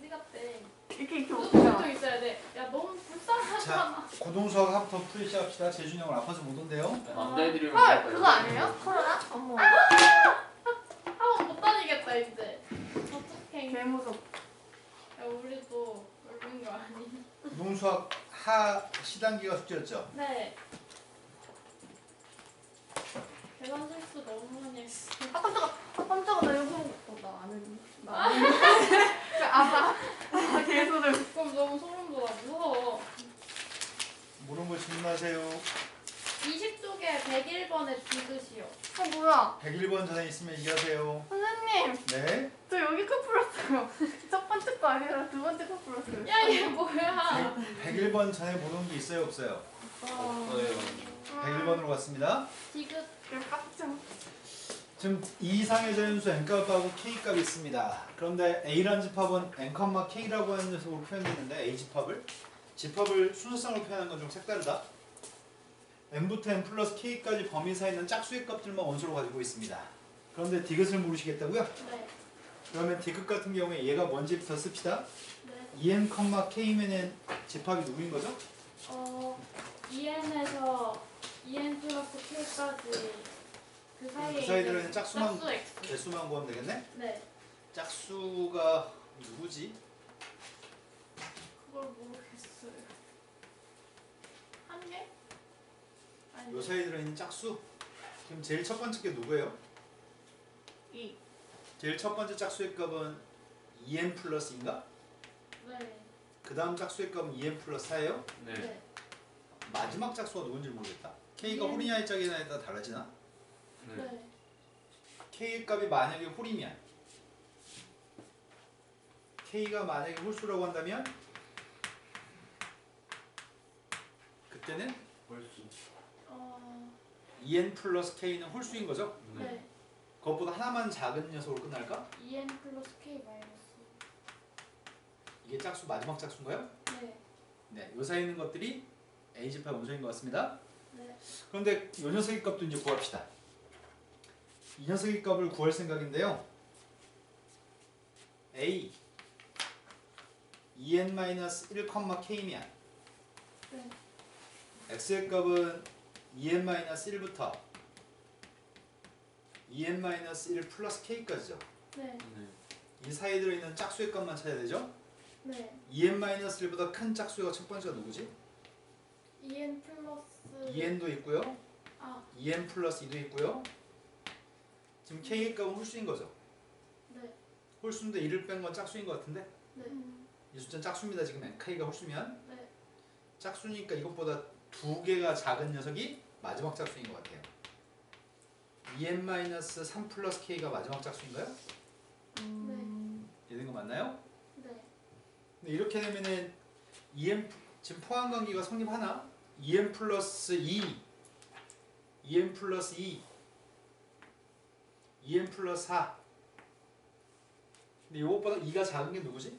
어디 갔대? 이렇게 무조건 있어야 돼. 야 너무 불쌍하잖아. 자, 고동수학 합부터 풀이 시작합시다. 재준이 형 아파서 못 온대요. 남자애들이랑 헐 그거 아니에요? 코로나? 어머 학원 못 다니겠다 이제. 어떡해. 개 무섭. 야 우리도 얼른 거 아니? 고동수학 하 시단기가 숙제였죠. 네. 계산 실수 너무 많이 했어. 아 깜짝아 나 이거 나안 했는데 아파 개소름. 그럼 너무 소름 돋아. 무서워. 모르는 거 질문하세요. 20쪽에 101번에 디귿이요. 뭐야 101번 전에 있으면 얘기하세요. 선생님 네. 저 여기 거 풀었어요. 첫 번째 거 아니라 두 번째 거 풀었어요. 야 얘 뭐야? 101번 전에 모르는 게 있어요, 없어요? 없어요. 101번으로 갔습니다. 디귿. 깜짝. 지금 이 이상의 자연수 n값하고 k값이 있습니다. 그런데 a라는 집합은 n, k라고 하는 녀석으로 표현되는데 a 집합을 순서상으로 표현하는 건 좀 색다르다. n부터 n 플러스 k까지 범위 사이에 있는 짝수의 값들만 원소로 가지고 있습니다. 그런데 디귿을 모르시겠다고요? 네. 그러면 디귿 같은 경우에 얘가 뭔지부터 씁시다. 네. en, k면은 집합이 누구인 거죠? EN에서 EN 플러스 K까지 그 사이에 그 사이에 들어있는 짝수만 짝수 X. 개수만 구하면 되겠네? 네. 짝수가 누구지? 그걸 모르겠어요. 한 개? 아니. 요 사이에 들어있는 짝수? 지금 제일 첫 번째 게 누구예요? 2. 제일 첫 번째 짝수의 값은 en 플러스인가? 네. 그 다음 짝수의 값은 en 플러스 4예요? 네. 네. 마지막 짝수가 누군지 모르겠다. k가 en. 홀이냐의 짝이냐에 따라 달라지나? 네. 네. k의 값이 만약에 홀이면 k가 만약에 홀수라고 한다면 그때는 벌써. en 플러스 k는 홀수인 거죠? 네. 그것보다 하나만 작은 녀석으로 끝날까? EN 플러스 K 마이너스. 이게 짝수 마지막 짝수인가요? 네. 네, 요 사이에 있는 것들이 a집합 원소인 것 같습니다. 네. 그런데 이 녀석의 값도 이제 구합시다. 이 녀석의 값을 구할 생각인데요. a en-1,k면 네. x의 값은 en-1부터 en-1 플러스 k까지죠. 네. 네. 이 사이에 들어있는 짝수의 값만 찾아야 되죠. 네. en-1보다 큰 짝수가 첫 번째가 누구지? EN 플러스. en도 있고요. 아. en 플러스 2도 있고요. 지금 k의 값은 홀수인 거죠. 네. 홀수인데 1을 뺀 건 짝수인 것 같은데 네. 이 숫자는 짝수입니다. 지금 k가 홀수면 네. 짝수니까 이것보다 두 개가 작은 녀석이 마지막 짝수인 것 같아요. en-3 플러스 k가 마지막 짝수인가요? 이런 거 맞나요? 네. 근데 이렇게 되면은 지금 포함 관계가 성립하나? en 플러스 2 en 플러스 2 en 플러스 4 근데 이것보다 2가 작은 게 누구지?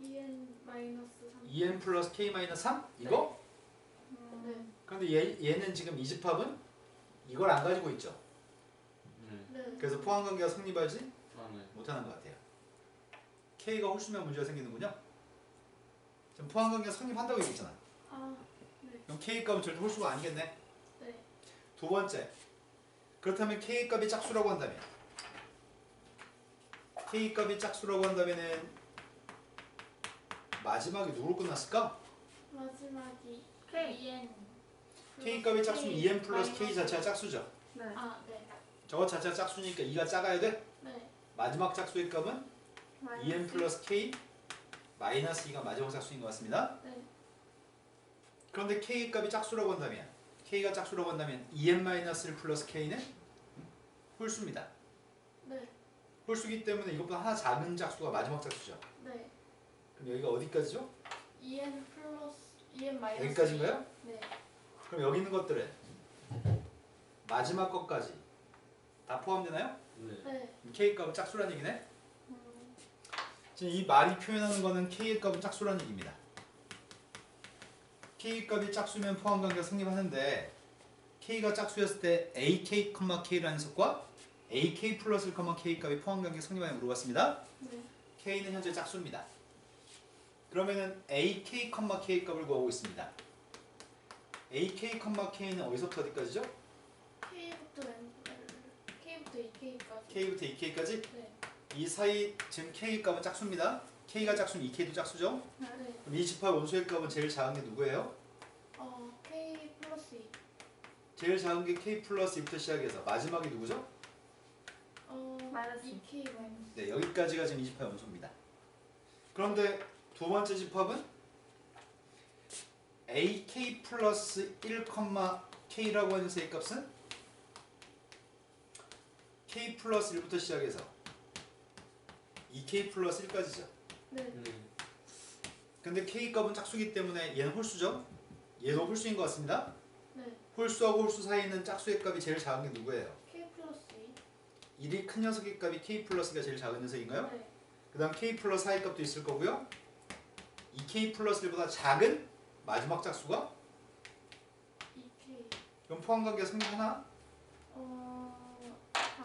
EN 마이너스 3. en 플러스 k 마이너스 3? 이거? 네. 그런데 얘는 지금 이 집합은 이걸 안 가지고 있죠. 네. 네. 그래서 포함 관계가 성립하지 아, 네. 못하는 것 같아요. k가 홀수면 문제가 생기는군요. 지금 포함 관계가 성립한다고 얘기했잖아. 아. 네. 그럼 k 값은 절대 홀수가 아니겠네. 네. 두 번째, 그렇다면 k 값이 짝수라고 한다면 k 값이 짝수라고 한다면은 마지막에 누구로 끝났을까? 마지막이 K. EN. k 값이 짝수면 en 플러스 k 자체가 짝수죠. 네. 아, 네. 저것 자체가 짝수니까 2가 작아야 돼. 네. 마지막 짝수의 값은 en 플러스 k 마이너스 2가 마지막 짝수인 것 같습니다. 네. 그런데 k 값이 짝수라고 한다면 k가 짝수라고 한다면 en-1 플러스 k는 홀수입니다. 네. 홀수기 때문에 이것보다 하나 작은 짝수가 마지막 짝수죠. 네. 그럼 여기가 어디까지죠? EN 플러스 EN 마이너스. 여기까지인가요? 네. 그럼 여기 있는 것들은 마지막 것까지 다 포함되나요? 네. 네. k 값은 짝수란 얘기네. 음. 지금 이 말이 표현하는 거는 k의 값은 짝수란 얘기입니다. k 값이 짝수면 포함 관계가 성립하는데 k가 짝수였을 때 ak, k라는 녀석과 ak 플러스 k 값이 포함 관계가 성립하냐고 물어봤습니다. 네. K는 현재 짝수입니다. 그러면은 AK, K 값을 구하고 있습니다. AK, K는 어디서부터 어디까지죠? K부터 K부터 2K까지. K부터 2K까지? 네. 이 사이 지금 K 값은 짝수입니다. K가 짝수면 2K도 짝수죠? 네. 그럼 이 집합 원소의 값은 제일 작은 게 누구예요? K 플러스 2. 제일 작은 게 K 플러스 2부터 시작해서 마지막이 누구죠? 마이너스 2K 마이너스. 네, 여기까지가 지금 이 집합 원소입니다. 그런데 두 번째 집합은 AK 플러스 1, K라고 하는 세 값은 K 플러스 1부터 시작해서 2K 플러스 1까지죠. 네. 근데 K 값은 짝수이기 때문에 얘는 홀수죠? 얘도 홀수인 것 같습니다. 네. 홀수하고 홀수 사이에 있는 짝수의 값이 제일 작은 게 누구예요? K 플러스 2. 1이 큰 녀석의 값이 K 플러스가 제일 작은 녀석인가요? 네. 그 다음 K 플러스 사이 값도 있을 거고요. 이 K 플러스 1보다 작은 마지막 짝수가 2K. 그럼 포함관계가 성립하나? 아,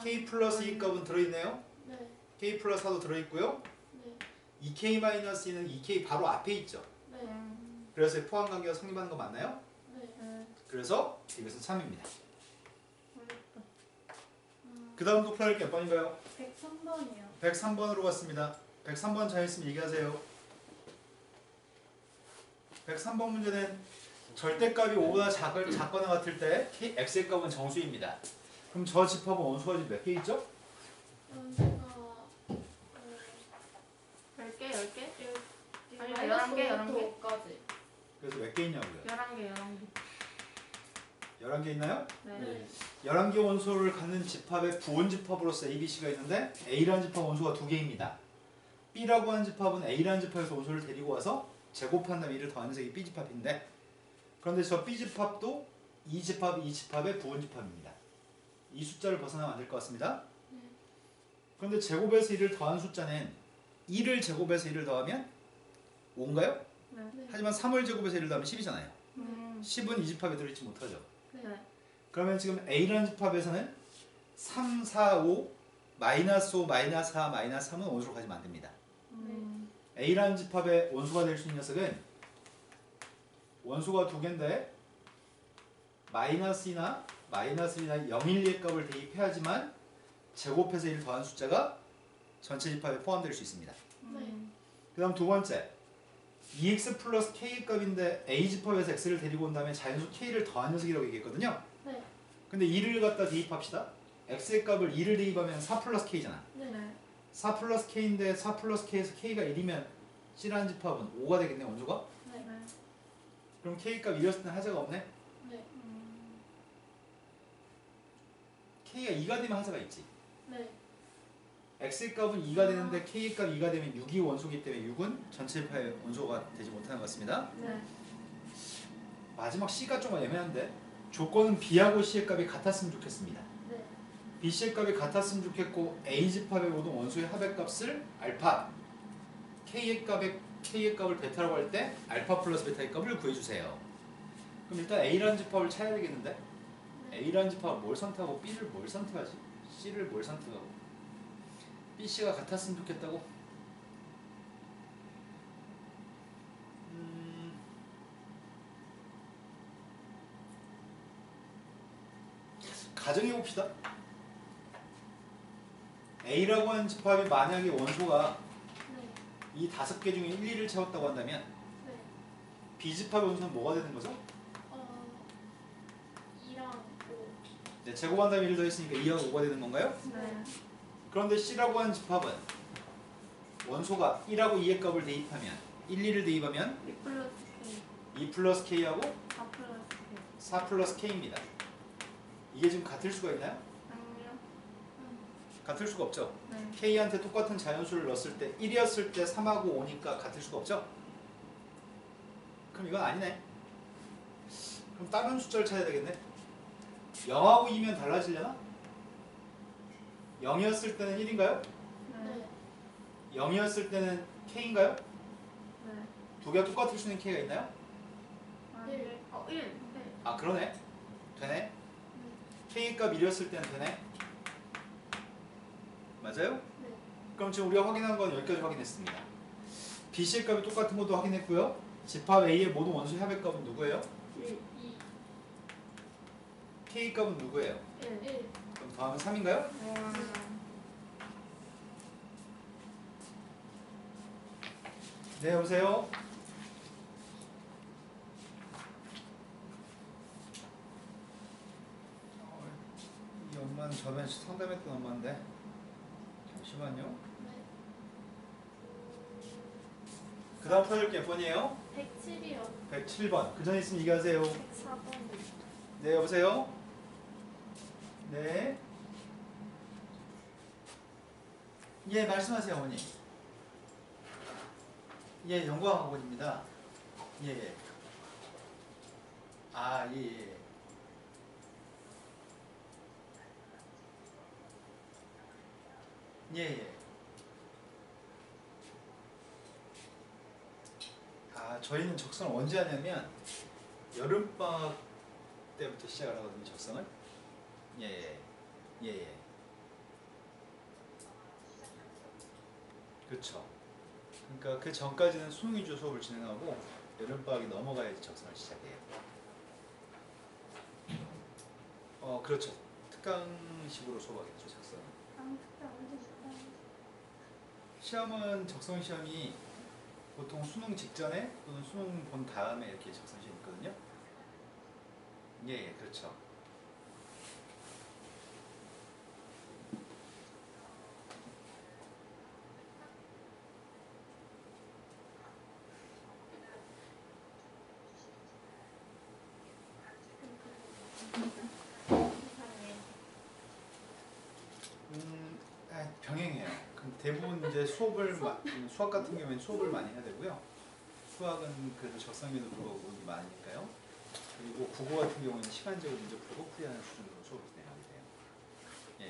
K 플러스 2 값은 들어있네요. 네. K 플러스 4도 들어있고요. 네. 2K 마이너스 2는 2K 바로 앞에 있죠. 네. 그래서 포함관계가 성립하는 거 맞나요? 네. 그래서 이것은 3입니다. 어렵다. 그 다음 풀어낼 게 몇 번인가요? 103번이요. 103번으로 갔습니다. 103번 잘 있으면 얘기하세요. 103번 문제는 절대값이 5보다 작거나 같을 때 x의 값은 정수입니다. 그럼 저 집합은 원소가 지금 몇 개 있죠? 연수가 10개, 10개? 아니, 마이너스 11개, 5부터 5까지. 그래서 몇 개 있냐고요? 11개, 11개. 11개 있나요? 네. 11개 원소를 갖는 집합의 부원 집합으로서 A, B, C가 있는데 A라는 집합 원소가 2개입니다. B라고 하는 집합은 A라는 집합에서 원소를 데리고 와서 제곱한 다음에 1을 더하는 색이 B집합인데 그런데 저 B집합도 이 집합의 부원 집합입니다. 이 숫자를 벗어나면 안 될 것 같습니다. 네. 그런데 제곱에서 1을 더한 숫자는 1을 제곱해서 1을 더하면 5인가요? 네. 네. 하지만 3을 제곱해서 1을 더하면 10이잖아요. 10은 이 집합에 들어있지 못하죠. 네. 그러면 지금 A라는 집합에서는 3, 4, 5, 마이너스 5, 마이너스 4, 마이너스 3은 원소로 가지면 안 됩니다. A라는 집합의 원소가 될 수 있는 녀석은 원소가 2개인데 마이너스나 0, 1, 2의 값을 대입해야지만 제곱해서 1을 더한 숫자가 전체 집합에 포함될 수 있습니다. 그 다음 두 번째 2x 플러스 k의 값인데 A집합에서 x를 데리고 온 다음에 자연수 k를 더한 녀석이라고 얘기했거든요. 네. 근데 2를 갖다 대입합시다. x의 값을 2를 대입하면 4 플러스 k잖아. 네. 4 플러스 k인데 4 플러스 k에서 k가 1이면 C라는 집합은 5가 되겠네 원소가? 네. 그럼 k 값 1이었을 때 하자가 없네? 네. k가 2가 되면 하자가 있지. 네. x의 값은 2가 되는데 k의 값 2가 되면 6이 원소이기 때문에 6은 전체 집합의 원소가 되지 못하는 것 같습니다. 네. 마지막 C가 좀 애매한데 조건은 B하고 C의 값이 같았으면 좋겠습니다. 네. B, C의 값이 같았으면 좋겠고 A집합의 모든 원소의 합의 값을 알파 K의 값을 베타라고 할 때 알파 플러스 베타의 값을 구해주세요. 그럼 일단 A라는 집합을 찾아야 되겠는데 A라는 집합을 뭘 선택하고 B를 뭘 선택하지? C를 뭘 선택하고 B, C가 같았으면 좋겠다고? 가정해봅시다. A라고 하는 집합이 만약에 원소가 네. 이 5개 중에 1, 2를 채웠다고 한다면 네. B집합의 원소는 뭐가 되는 거죠? 2랑 5. 네, 제곱한 다음에 1을 더했으니까 2하고 5가 되는 건가요? 네. 그런데 C라고 하는 집합은 원소가 1하고 2의 값을 대입하면 1, 2를 대입하면 2 플러스 K. 2 플러스 K하고 4 플러스 K. 4 플러스 K입니다. 이게 지금 같을 수가 있나요? 아니요. 같을 수가 없죠. 네. K한테 똑같은 자연수를 넣었을 때 1이었을 때 3하고 5니까 같을 수가 없죠? 그럼 이건 아니네. 그럼 다른 숫자를 찾아야 되겠네. 0하고 2면 달라지려나? 0이었을 때는 1인가요? 네. 0이었을 때는 K인가요? 네. 두 개가 똑같을 수 있는 K가 있나요? 아, 1. 1. 1. 네. 아 그러네. 되네. K 값 1이었을 때는 되네. 맞아요? 네. 그럼 지금 우리가 확인한 건 여기까지 확인했습니다. BC의 값이 똑같은 것도 확인했고요. 집합 A의 모든 원소 합의 값은 누구예요? 2 K 값은 누구예요? 1 그럼 더하면 3인가요? 네, 여보세요? 이 엄마는 저번에 상담했던 엄마인데 잠시만요. 그 다음 풀어줄 게 몇 번이에요? 107이요 107번. 그 전에 있으면 얘기하세요. 104번 네, 여보세요? 네. 예, 말씀하세요, 어머니. 예, 영광학원입니다. 예, 예. 아, 예, 예. 예, 예. 아, 저희는 적성을 언제 하냐면 여름방학 때부터 시작을 하거든요, 적성을. 예, 예. 예, 예. 그렇죠. 그러니까 그 전까지는 수능 위주 수업을 진행하고 여름방학이 넘어가야지 적성을 시작해요. 그렇죠. 특강식으로 수업하겠죠, 적성은. 시험은 적성 시험이 보통 수능 직전에 또는 수능 본 다음에 이렇게 적성 시험이 있거든요. 예, 예, 그렇죠. 병행해요. 그럼 대부분 이제 수학 같은 경우에는 수업을 많이 해야 되고요. 수학은 그래도 적성에도 불구하고 문제 많으니까요. 그리고 국어 같은 경우에는 시간적으로 문제 풀고 풀이하는 수준으로 수업을 진행하게 돼요. 예,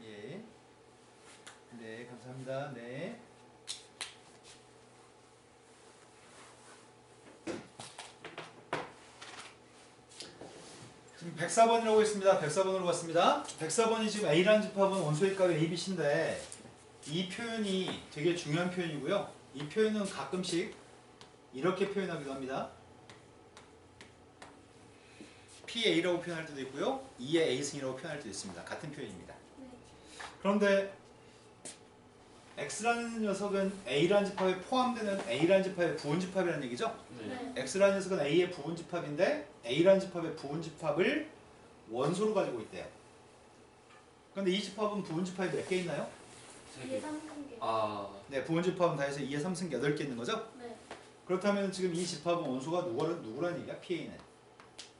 예. 예. 네, 감사합니다. 네. 지금 104번이라고 있습니다. 104번으로 갔습니다. 104번이 지금 A라는 집합은 원소의 값이 A, B, C인데 이 표현이 되게 중요한 표현이고요. 이 표현은 가끔씩 이렇게 표현하기도 합니다. PA라고 표현할 때도 있고요. 2의 A승이라고 표현할 때도 있습니다. 같은 표현입니다. 그런데 X라는 녀석은 A라는 집합에 포함되는 A라는 집합의 부분집합이라는 얘기죠. 네. X라는 녀석은 A의 부분집합인데 A라는 집합의 부분집합을 원소로 가지고 있대요. 그런데 이 집합은 부분집합이 몇 개 있나요? 2의 3승계 아, 네, 부분집합은 다 해서 2의 3승 8개 있는 거죠? 네 그렇다면 지금 이 집합은 원소가 누구라는 얘기야? PA는?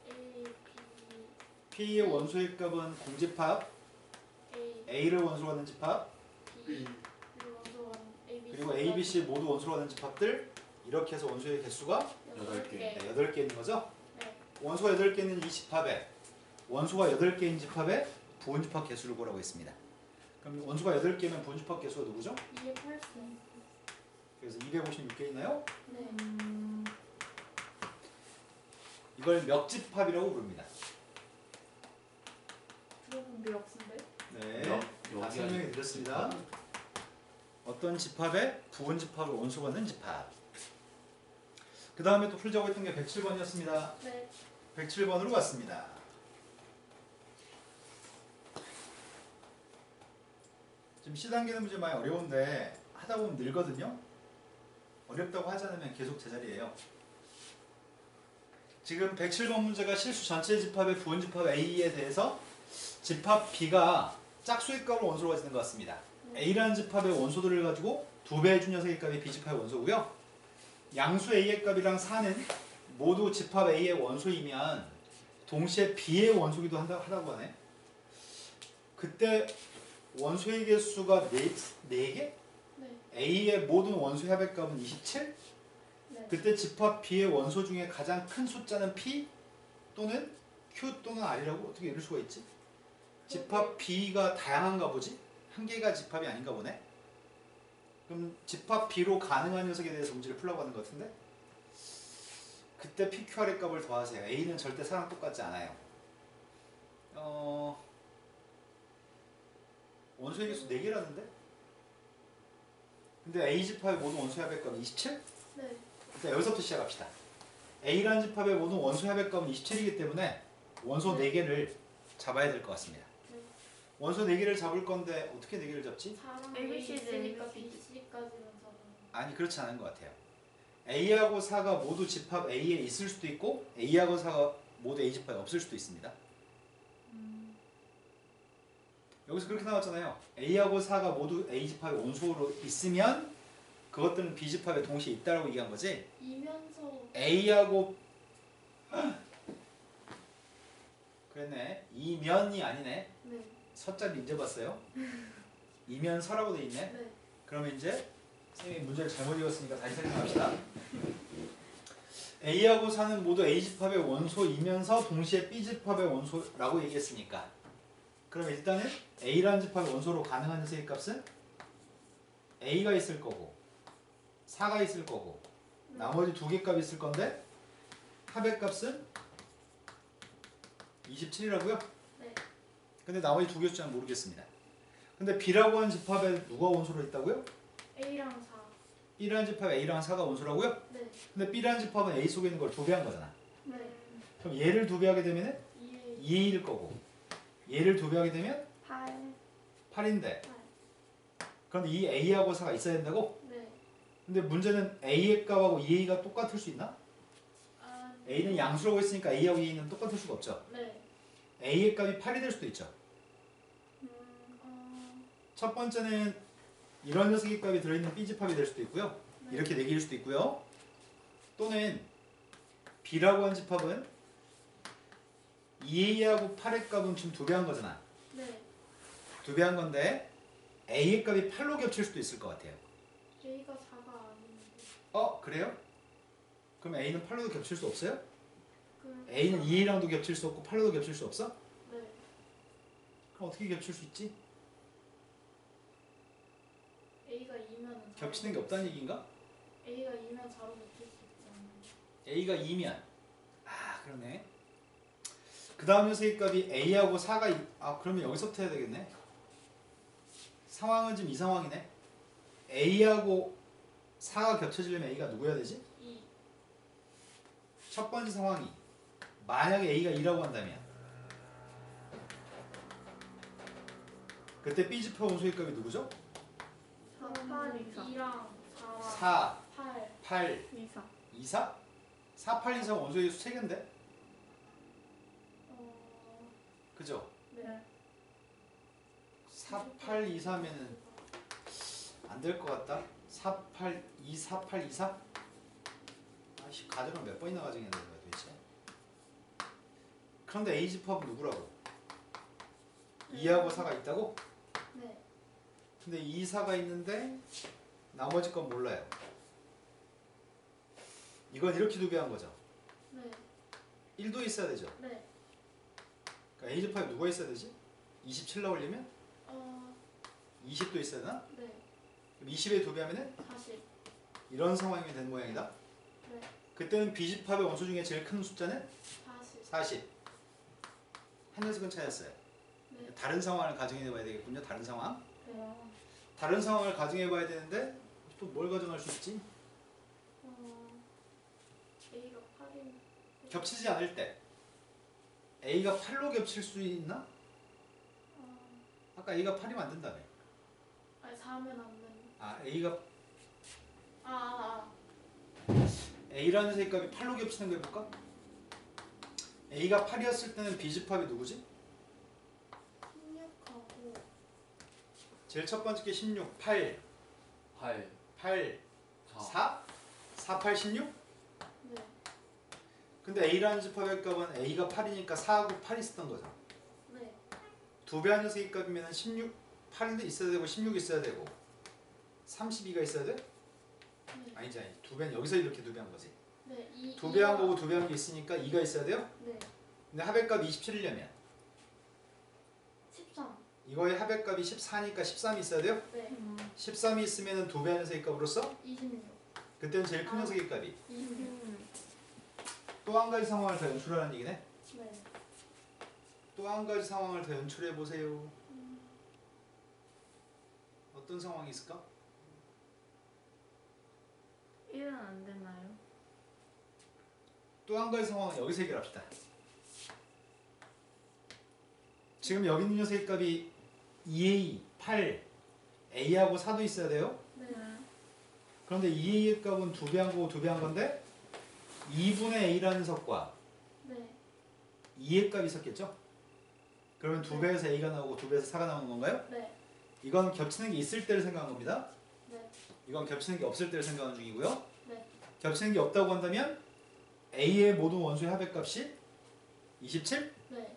A, P의 원소의 값은 공집합, B, A, A를 원소로 하는 집합, B 그리고 원소원 A, B, 그리고 A, B, C 모두 원소로 하는 집합들 이렇게 해서 원소의 개수가 8개. 네, 8개 있는 거죠? 네 원소가 8개 있는 이 집합에 원소가 8개인 집합에 부분집합 개수를 구하라고 했습니다. 그럼 원소가 8개면 부분집합 개수가 누구죠? 2의 8승 그래서 256개 있나요? 네 이걸 멱집합이라고 부릅니다. 들어본 게 없는데? 네, 몇? 다 설명해 드렸습니다. 어떤 집합에 부분집합을 원소가 넣는 집합. 그 다음에 또 풀자고 했던 게 107번이었습니다. 네 107번으로 갔습니다. 지금 C단계는 문제 많이 어려운데 하다 보면 늘거든요. 어렵다고 하지 않으면 계속 제자리예요. 지금 107번 문제가 실수 전체 집합의 부분집합 A에 대해서 집합 B가 짝수의 값을 원소로 가지는 것 같습니다. A라는 집합의 원소들을 가지고 2배의 준 녀석의 값이 B집합의 원소고요. 양수 A의 값이랑 4는 모두 집합 A의 원소이면 동시에 B의 원소기도 하다고 하네. 그때 원소의 개수가 4개? 네 A의 모든 원소의 합의 값은 27? 네 그때 집합 B의 원소 중에 가장 큰 숫자는 P 또는 Q 또는 R이라고 어떻게 이럴 수가 있지? 집합 B가 다양한가 보지? 한 개가 집합이 아닌가 보네? 그럼 집합 B로 가능한 녀석에 대해서 문제를 풀라고 하는 것 같은데? 그때 PQR의 값을 더하세요. A는 절대 4랑 똑같지 않아요. 원소의 개수 4개라는데? 근데 A 집합의 모든 원소의 합의값은 27? 네. 일단 여기서부터 시작합시다. A라는 집합의 모든 원소의 합의값은 27이기 때문에 원소 4개를 잡아야 될 것 같습니다. 네. 원소 4개를 잡을 건데 어떻게 4개를 잡지? 4랑 A, A B, C, D, 있으니까 A, B, C, BC까지만 잡아요. 아니 그렇지 않은 것 같아요. A하고 4가 모두 집합 A에 있을 수도 있고 A하고 4가 모두 A 집합이 없을 수도 있습니다. 여기서 그렇게 나왔잖아요. A하고 4가 모두 A 집합의 원소로 있으면 그것들은 B 집합에 동시에 있다라고 얘기한 거지. 이면서 A하고 그랬네. 이면이 아니네. 네. 서자를 이제 봤어요. 이면서라고 돼 있네. 네. 그러면 이제 선생님이 문제를 잘못 읽었으니까 다시 설명합시다. A하고 4는 모두 A 집합의 원소이면서 동시에 B 집합의 원소라고 얘기했으니까 그럼 일단은 A라는 집합의 원소로 가능한 녀석의 값은 A가 있을 거고 4가 있을 거고 나머지 2개 값이 있을 건데 합의 값은 27이라고요? 네. 근데 나머지 2개 숫자는 모르겠습니다. 근데 B라고 하는 집합에 누가 원소로 있다고요? A랑 4. B라는 집합에 A랑 4가 원소라고요? 네. 근데 B라는 집합은 A 속에 있는 걸 2배한 거잖아. 네. 그럼 얘를 2배하게 되면 2A. 2일 거고 얘를 2배하게 되면 8. 8인데 8. 그런데 이 A하고 4가 있어야 된다고? 네. 근데 문제는 A의 값하고 2A가 똑같을 수 있나? 아, A는 양수라고 했으니까 A하고 2A는 똑같을 수가 없죠. 네. A의 값이 8이 될 수도 있죠. 어, 첫 번째는 이런 녀석의 값이 들어있는 B집합이 될 수도 있고요. 네. 이렇게 4개일 수도 있고요. 또는 B라고 한 집합은 2A하고 8의 값은 지금 2배한 거잖아. 네. 2배한 건데 A의 값이 8로 겹칠 수도 있을 것 같아요. A가 4가 아닌데. 그래요? 그럼 A는 8로도 겹칠 수 없어요? 그 A는 2A랑도 겹칠 수 없고 8로도 겹칠 수 없어? 네. 그럼 어떻게 겹칠 수 있지? A가 2면은 겹치는 게 없다는 얘기인가? A가 2면 4로 겹칠 수 있잖아요. A가 2면 그러네. 그 다음 녀석의 값이 A하고 4가 그러면 여기서부터 해야 되겠네. 상황은 지금 이 상황이네. A하고 4가 겹쳐지려면 A가 누구여야 되지? 2. 첫 번째 상황이 만약에 A가 2라고 한다면 그때 B집합 원소의 값이 누구죠? 8, 2, 4. 2랑 4랑 4, 8. 8, 2, 4. 2, 4? 4, 8, 2, 4 원소의 수 3개인데? 그죠? 네. 4, 8, 2, 4면은 안 될 것 같다. 4, 8, 2, 4, 8, 2, 4? 아이씨, 가정을 몇 번이나 가정해야 되는 거야 도대체? 그런데 A집합은 누구라고? 2하고 4가 있다고? 네. 근데 2, 4가 있는데 나머지 건 몰라요. 이건 이렇게 2배한 거죠. 네. 1도 있어야 되죠. 네. 그러니까 A집합에 누가 있어야 되지? 27 나오려면 어, 20도 있어야 되나? 네. 그럼 20에 2배하면 40. 이런 상황이 되는 모양이다. 네. 그때는 B집합의 원소 중에 제일 큰 숫자는 40. 40. 한 녀석은 찾았어요. 네. 다른 상황을 가정해 봐야 되겠군요. 다른 상황. 네. 다른 상황을 가정해 봐야 되는데 또 뭘 가정할 수 있지? A가 8인. 겹치지 않을 때 A가 8로 겹칠 수 있나? 아까 A가 8이면 안 된다며. 아니 4면 안 되는. A가 아. A라는 색깔이 8로 겹치는 거 해볼까? A가 8이었을 때는 B집합이 누구지? 16하고 제일 첫 번째 게 16, 8, 8, 8, 4. 4? 4, 8, 16? 네. 근데 A라는 집합의 값은 A가 8이니까 4하고 8이 있었던 거죠. 네. 2배한 녀석의 값이면 16, 8도 있어야 되고 16 있어야 되고 32가 있어야 돼? 네. 아니지. 2배는 여기서 이렇게 2배한 거지. 네. 2배한 거고 2배한 게 있으니까 2가 있어야 돼요? 네. 근데 합의값 27이려면 13. 이거의 합의값이 14니까 13이 있어야 돼요? 네. 13이 있으면 2배한 녀석의 값으로서 26. 그때는 제일 큰 녀석의 값이 26. 또 한 가지 상황을 더 연출하는 얘기네. 네. 또 한 가지 상황을 더 연출해 보세요. 어떤 상황이 있을까? 1은 안 되나요? 또 한 가지 상황은 여기서 해결합시다. 지금 여기 있는 녀석의 값이 2a, 8, a하고 4도 있어야 돼요. 네. 그런데 2a의 값은 2배 한 거고 2배 한 건데 2분의 a라는 녀석과 네. 2의 값이 있었겠죠? 그러면 2배에서 a가 나오고 2배에서 4가 나오는 건가요? 네. 이건 겹치는 게 있을 때를 생각한 겁니다. 네. 이건 겹치는 게 없을 때를 생각하는 중이고요. 네. 겹치는 게 없다고 한다면 a의 모든 원소의 합의값이 27? 네.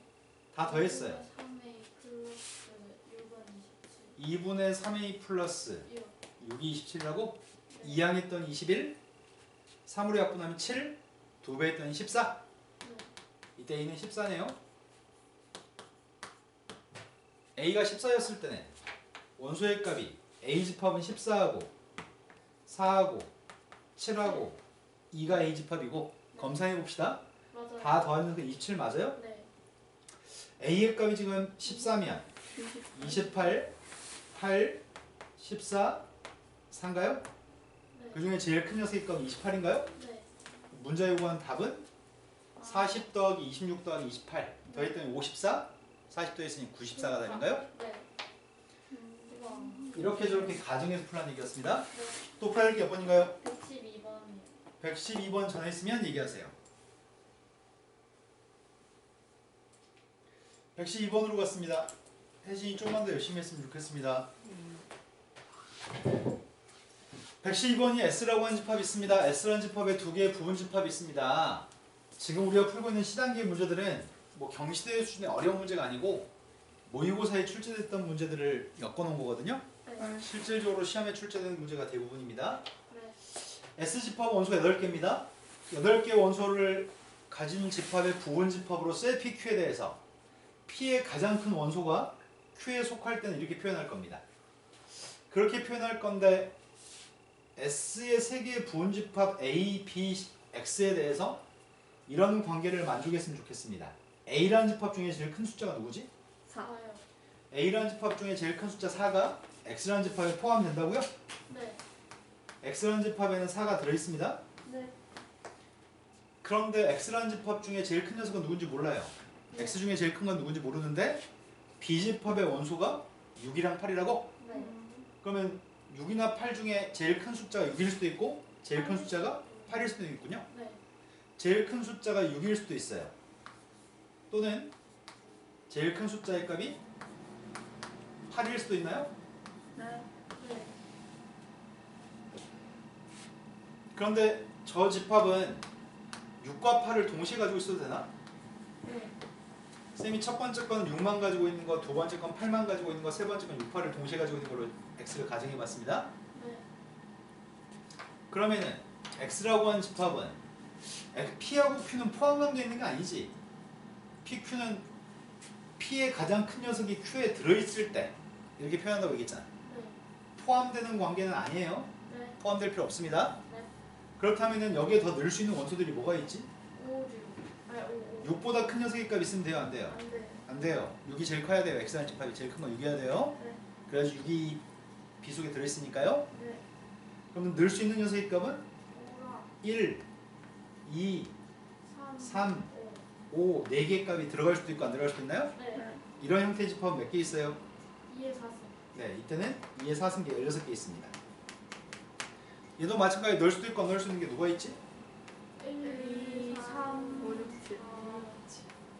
다 더했어요. 3a 플러스 6은 27. 2분의 3a 플러스 6. 6이 27이라고? 네. 2항 했더니 21, 3으로 약분하면 7, 2배 했더니 14. 네. 이때 a는 14네요. a가 14였을 때는 원소의 값이 a 집합은 14하고 4하고 7하고 2가 a 집합이고 검사해 봅시다. 맞아요. 다 더하는 게 27 맞아요? 네. a의 값이 지금 14면 28, 8, 14, 4인가요? 네. 그 중에 제일 큰 녀석의 값이 28인가요? 네. 문제 요구한 답은 40 더하기 26 더하기 28 더했더니 54, 40 더했으니 94가 되는가요? 네. 우와. 이렇게 저렇게 가정에서 풀란 얘기였습니다. 네. 또 풀 게 몇 번인가요? 112번이요. 112번 전했으면 얘기하세요. 112번으로 갔습니다. 혜진이 좀만 더 열심히 했으면 좋겠습니다. 112번이 S라고 하는 집합이 있습니다. S라는 집합에 두 개의 부분 집합이 있습니다. 지금 우리가 풀고 있는 C단계 문제들은 뭐 경시대 수준의 어려운 문제가 아니고 모의고사에 출제됐던 문제들을 엮어놓은 거거든요. 네. 실질적으로 시험에 출제되는 문제가 대부분입니다. 네. S집합 원소가 8개입니다. 8개의 원소를 가진 집합의 부분 집합으로서의 PQ에 대해서 P의 가장 큰 원소가 Q에 속할 때는 이렇게 표현할 겁니다. 그렇게 표현할 건데 S의 3개의 부분 집합 A, B, X에 대해서 이런 관계를 만족했으면 좋겠습니다. A라는 집합 중에 제일 큰 숫자가 누구지? 4요. A라는 집합 중에 제일 큰 숫자 4가 X라는 집합에 포함된다고요? 네. X라는 집합에는 4가 들어있습니다. 네. 그런데 X라는 집합 중에 제일 큰 녀석은 누군지 몰라요. 네. X 중에 제일 큰 건 누군지 모르는데 B집합의 원소가 6이랑 8이라고? 네. 그러면 6이나 8 중에 제일 큰 숫자가 6일 수도 있고 제일 큰 숫자가 8일 수도 있군요. 네. 제일 큰 숫자가 6일 수도 있어요. 또는 제일 큰 숫자의 값이 8일 수도 있나요? 네. 네. 그런데 저 집합은 6과 8을 동시에 가지고 있어도 되나? 네. 쌤이 첫 번째 건 6만 가지고 있는 거, 두 번째 건 8만 가지고 있는 거, 세 번째 건 6, 8을 동시에 가지고 있는 걸로 X를 가정해 봤습니다. 네. 그러면은 X라고 하는 집합은 P하고 Q는 포함되어 있는 게 아니지. PQ는 P의 가장 큰 녀석이 Q에 들어있을 때 이렇게 표현한다고 얘기했잖아. 네. 포함되는 관계는 아니에요. 네. 포함될 필요 없습니다. 네. 그렇다면은 여기에 더 넣을 수 있는 원소들이 뭐가 있지? 5, 6. 아니, 5. 6보다 큰 녀석의 값 있으면 돼요? 안 돼요? 안 돼요. 안 돼요. 6이 제일 커야 돼요. X라는 집합이 제일 큰 건 6이어야 돼요. 네. 그래야지 6이 B 속에 들어있으니까요. 네. 그럼 넣을 수 있는 녀석의 값은 5랑 1, 2, 3, 3, 5. 5, 4개의 값이 들어갈 수도 있고 안 들어갈 수도 있나요? 네. 이런 형태의 집합은 몇 개 있어요? 2에 4승. 네, 이때는 2의 4승계 16개 있습니다. 얘도 마찬가지로 넣을 수도 있고 안 넣을 수 있는 게 누가 있지? 1, 2, 3, 5, 6, 7.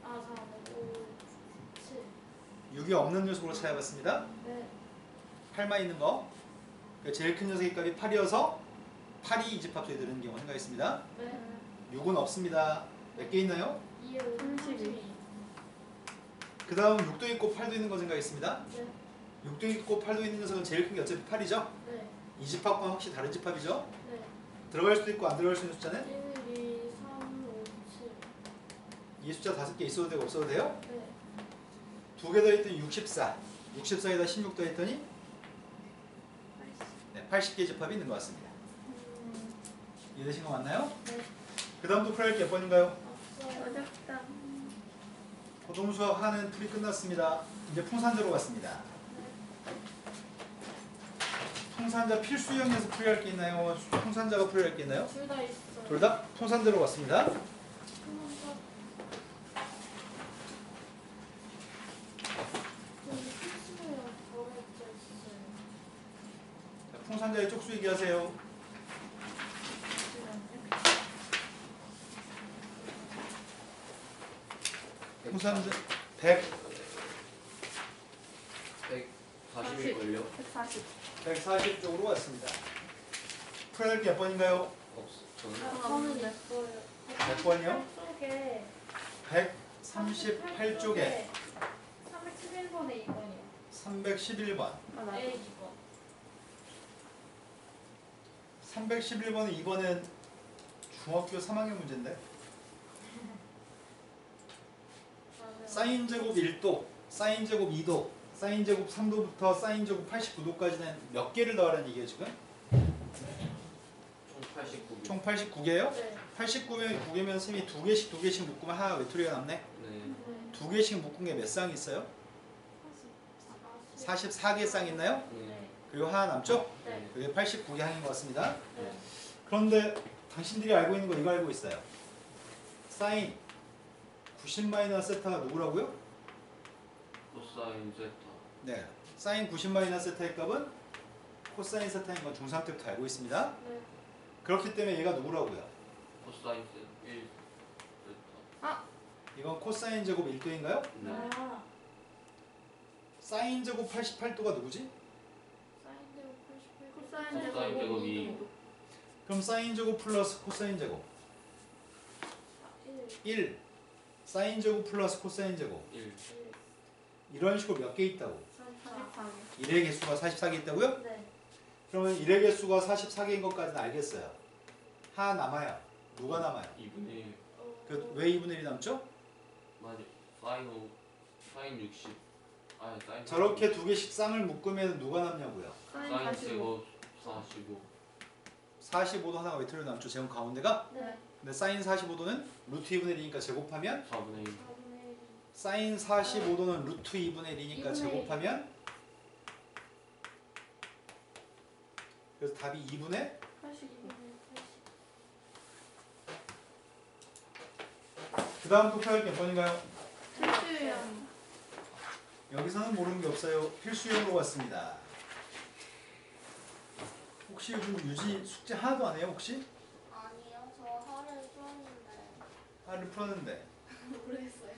4, 5, 7. 6이 없는 녀석으로 찾아봤습니다. 네. 8만 있는 거. 제일 큰 녀석의 값이 8이어서 8이 이 집합 속에 들어있는 경우가 생각있습니다. 네. 6은 없습니다. 몇 개 있나요? 2에 5, 32. 그 다음 6도 있고 8도 있는 거 생각있습니다. 네. 6도 있고 8도 있는 녀석은 제일 큰 게 어차피 8이죠? 네. 이 집합과 확실히 다른 집합이죠? 네. 들어갈 수도 있고 안 들어갈 수 있는 숫자는 1, 2, 3, 5, 7. 이 숫자 5개 있어도 되고 없어도 돼요? 네. 2개 더 했더니 64. 64에다 16 더 했더니 네, 80개 집합이 있는 것 같습니다. 이해되신 거 맞나요? 네. 그 다음도 풀할 게 몇 번인가요? 없어요. 어렵다. 고등수학 하는 풀이 끝났습니다. 이제 풍산대로 갔습니다. 풍산자 필수형에서 풀이할 게 있나요? 풍산자가 풀이할 게 있나요? 둘 다 있어요. 둘 다 풍산대로 왔습니다. 자, 풍산자의 쪽수 얘기하세요. 풍산자 140일걸요? 140. 140 쪽으로 왔습니다. 풀어야 할 게 몇 번인가요? 저는 저는 냈어요. 몇 번이요? 쪽에 138쪽에 311번에 2번이요. 311번. 맞아. A 2번. 311번은 2번은 중학교 3학년 문제인데 사인 제곱 1도, 사인 제곱 2도, 사인 제곱 3도부터 사인 제곱 89도까지는 몇 개를 더하라는 얘기예요 지금? 총 89개. 총 89개예요? 네. 89개면 선생님이 두 개씩 묶으면 하나 외톨이가 남네? 네. 두 개씩 묶은 게 몇 쌍 있어요? 44개 쌍 있나요? 네. 그리고 하나 남죠? 네. 그게 89개 항인 것 같습니다. 네. 그런데 당신들이 알고 있는 거 이거 알고 있어요. 사인 90 세타가 누구라고요? 코사인 제타. 네. 사인 90 세타의 값은 코사인 세타인 건 중3 때부터 알고 있습니다. 네. 그렇기 때문에 얘가 누구라고요? 코사인 1 제타. 이건 코사인 제곱 1도인가요? 네. 아, 사인 제곱 88도가 누구지? 사인 제곱 88. 코사인 코사인 제곱 2. 그럼 사인 제곱 플러스 코사인 제곱 1 사인 제곱 플러스 코사인 제곱 1. 이런 식으로 몇 개 있다고? 44개. 1의 개수가 44개 있다고요? 네. 그러면 1의 개수가 44개인 것까지는 알겠어요. 하나 남아요. 누가 남아요? 2분의 1. 왜 2분의 1이 남죠? 맞아. 사인 5. 사인 60. 아, 사인 저렇게 두 개씩 쌍을 묶으면 누가 남냐고요? 사인 사인 45. 제곱 45. 45도 하나가 외톨이 남죠. 제곱 가운데가. 네. 근데 사인 45도는 루트 2분의 1이니까 제곱하면 4분의 1. 4분의 1. 사인 45도는 루트 2분의 1이니까 2분의 제곱하면 그래서 답이 2분의 89. 그 다음 또 표할 게 몇 번인가요? 필수형. 여기서는 모르는 게 없어요. 필수형으로 왔습니다. 혹시 요즘 유지 숙제 하나도 안 해요? 혹시? 아니요, 저 하루에 풀었는데 하루 풀었는데 모르겠어요.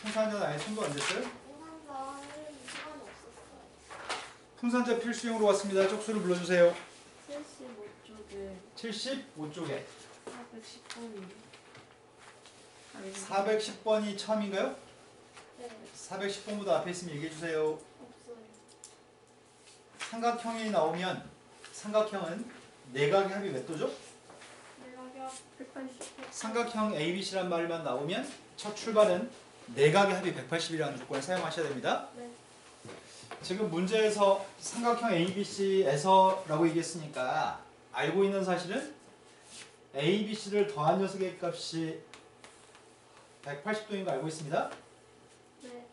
풍산자는 아예 손도 안 댔어요? 인상자 하루에 시간이 없었어요. 풍산자 필수형으로 왔습니다. 쪽수를 불러주세요. 75쪽에 75쪽에 410번이. 410번이 처음인가요? 네. 410번보다 앞에 있으면 얘기해주세요. 없어요. 삼각형이 나오면 삼각형은 내각의 합이 몇 도죠? 내가격 180. 삼각형 ABC란 말만 나오면 첫 출발은 내각의 합이 180이라는 조건을 사용하셔야 됩니다. 네. 지금 문제에서 삼각형 ABC에서 라고 얘기했으니까 알고 있는 사실은 ABC를 더한 녀석의 값이 180도인 거 알고 있습니다. 네.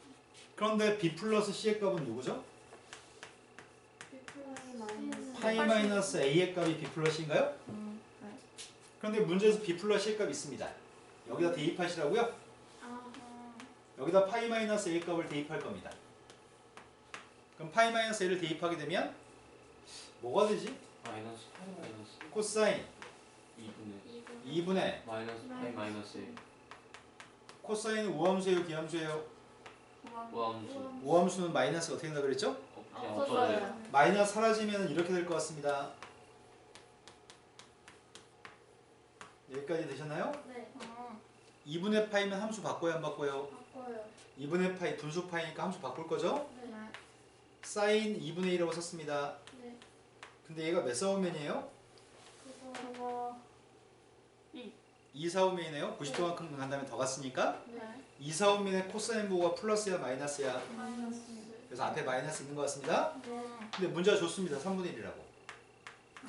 그런데 B 플러스 C의 값은 누구죠? 파이 파이 마이너스 A의 값이 B 플러스인가요? 네. 그런데 문제에서 B 플러스 C의 값이 있습니다. 여기다 대입하시라고요? 아, 여기다 파이 마이너스 A의 값을 대입할 겁니다. 그럼 파이 마이너스 A를 대입하게 되면 뭐가 되지? 마이너스 8 마이너스 코사인 2분의 2분의 마이너스 8 마이너스 1. 코사인은 우함수예요? 기함수예요? 우함수. 우함수는 마이너스가 어떻게 된다 그랬죠? 그냥 없어져요. 없어져요. 마이너스 사라지면 이렇게 될 것 같습니다. 여기까지 되셨나요? 네. 2분의 파이면 함수 바꿔요 안 바꿔요? 바꿔요. 2분의 파이 분수 파이니까 함수 바꿀 거죠? 네. 사인 2분의 1이라고 썼습니다. 네. 근데 얘가 몇 사오면이에요? 그거 2 사오면이네요. 90도만큼 간 다음에 더 갔으니까 네. 2 사오면의 코사인 부호가 플러스야 마이너스야? 마이너스. 그래서 앞에 마이너스 있는 것 같습니다. 네. 근데 문제가 좋습니다. 3분의 1이라고.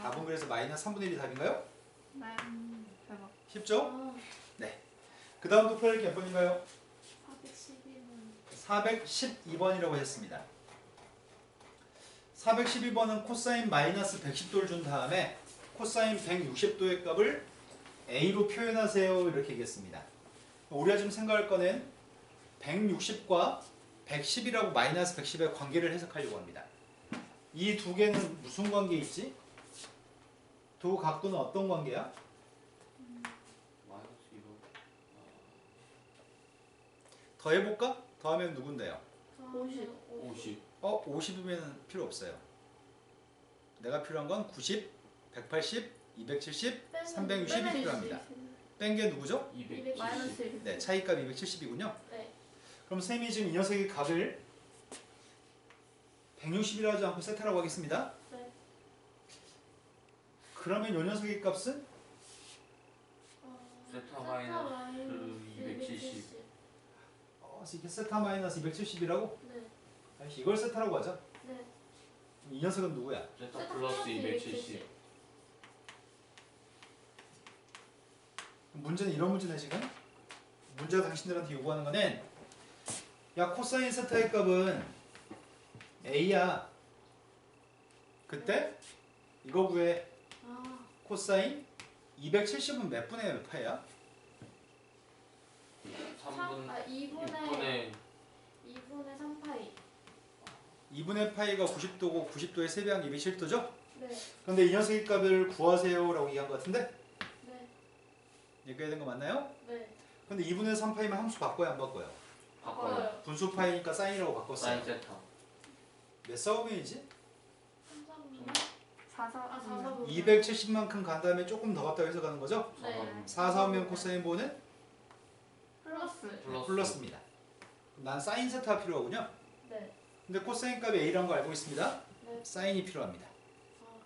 답은 그래서 마이너스 3분의 1이 답인가요? 네. 대박. 쉽죠? 아, 그 다음 또 표현이 몇 번인가요? 412번. 412번이라고 했습니다. 412번은 코사인 마이너스 110도를 준 다음에 코사인 160도의 값을 A로 표현하세요. 이렇게 얘기했습니다. 우리가 지금 생각할 거는 160과 110이라고 마이너스 110의 관계를 해석하려고 합니다. 이 두 개는 무슨 관계 있지? 두 각도는 어떤 관계야? 마이너스 2로. 더해볼까? 더하면 누군데요? 50. 50. 50이면 필요 없어요. 내가 필요한 건 90, 180, 270, 360이 필요합니다. 뺀 게 누구죠? 270. 마이너스 1. 네, 차이값 270이군요. 네. 그럼 쌤이 지금 이 녀석의 각을 160이라 하지 않고 세타라고 하겠습니다. 네. 그러면 이 녀석의 값은 세타 마이너스 270. 이게 세타 마이너스 270이라고? 네. 이걸 세타라고 하자. 네. 그럼 이 녀석은 누구야? 세타 플러스 270. 문제는 이런 문제네 지금. 문제가 당신들한테 요구하는 거는 야 코사인 세타의 값은 A야. 그때 이거 구해. 아. 코사인 270은 몇 분의 몇 파야? 3분 2분의 6분의 3파이. 2분의 파이가 90도고 90도의 3배한 207도죠? 네. 그런데 이 녀석의 값을 구하세요 라고 얘기한 것 같은데? 네. 얘기해야 된 거 맞나요? 네. 근데 2분의 3파이면 함수 바꿔요 안 바꿔요? 바꿔요. 분수 파이니까 사인이라고 바꿨어요. 사인 세타. 몇 사오면이지? 4사분. 270만큼 간 다음에 조금 더 갔다 해서 가는 거죠? 네. 4 사오면 코사인 보는 플러스. 플러스입니다. 그럼 난 사인 세타가 필요하군요. 네. 근데 코사인 값이 A라는 거 알고 있습니다. 네. 사인이 필요합니다. 아.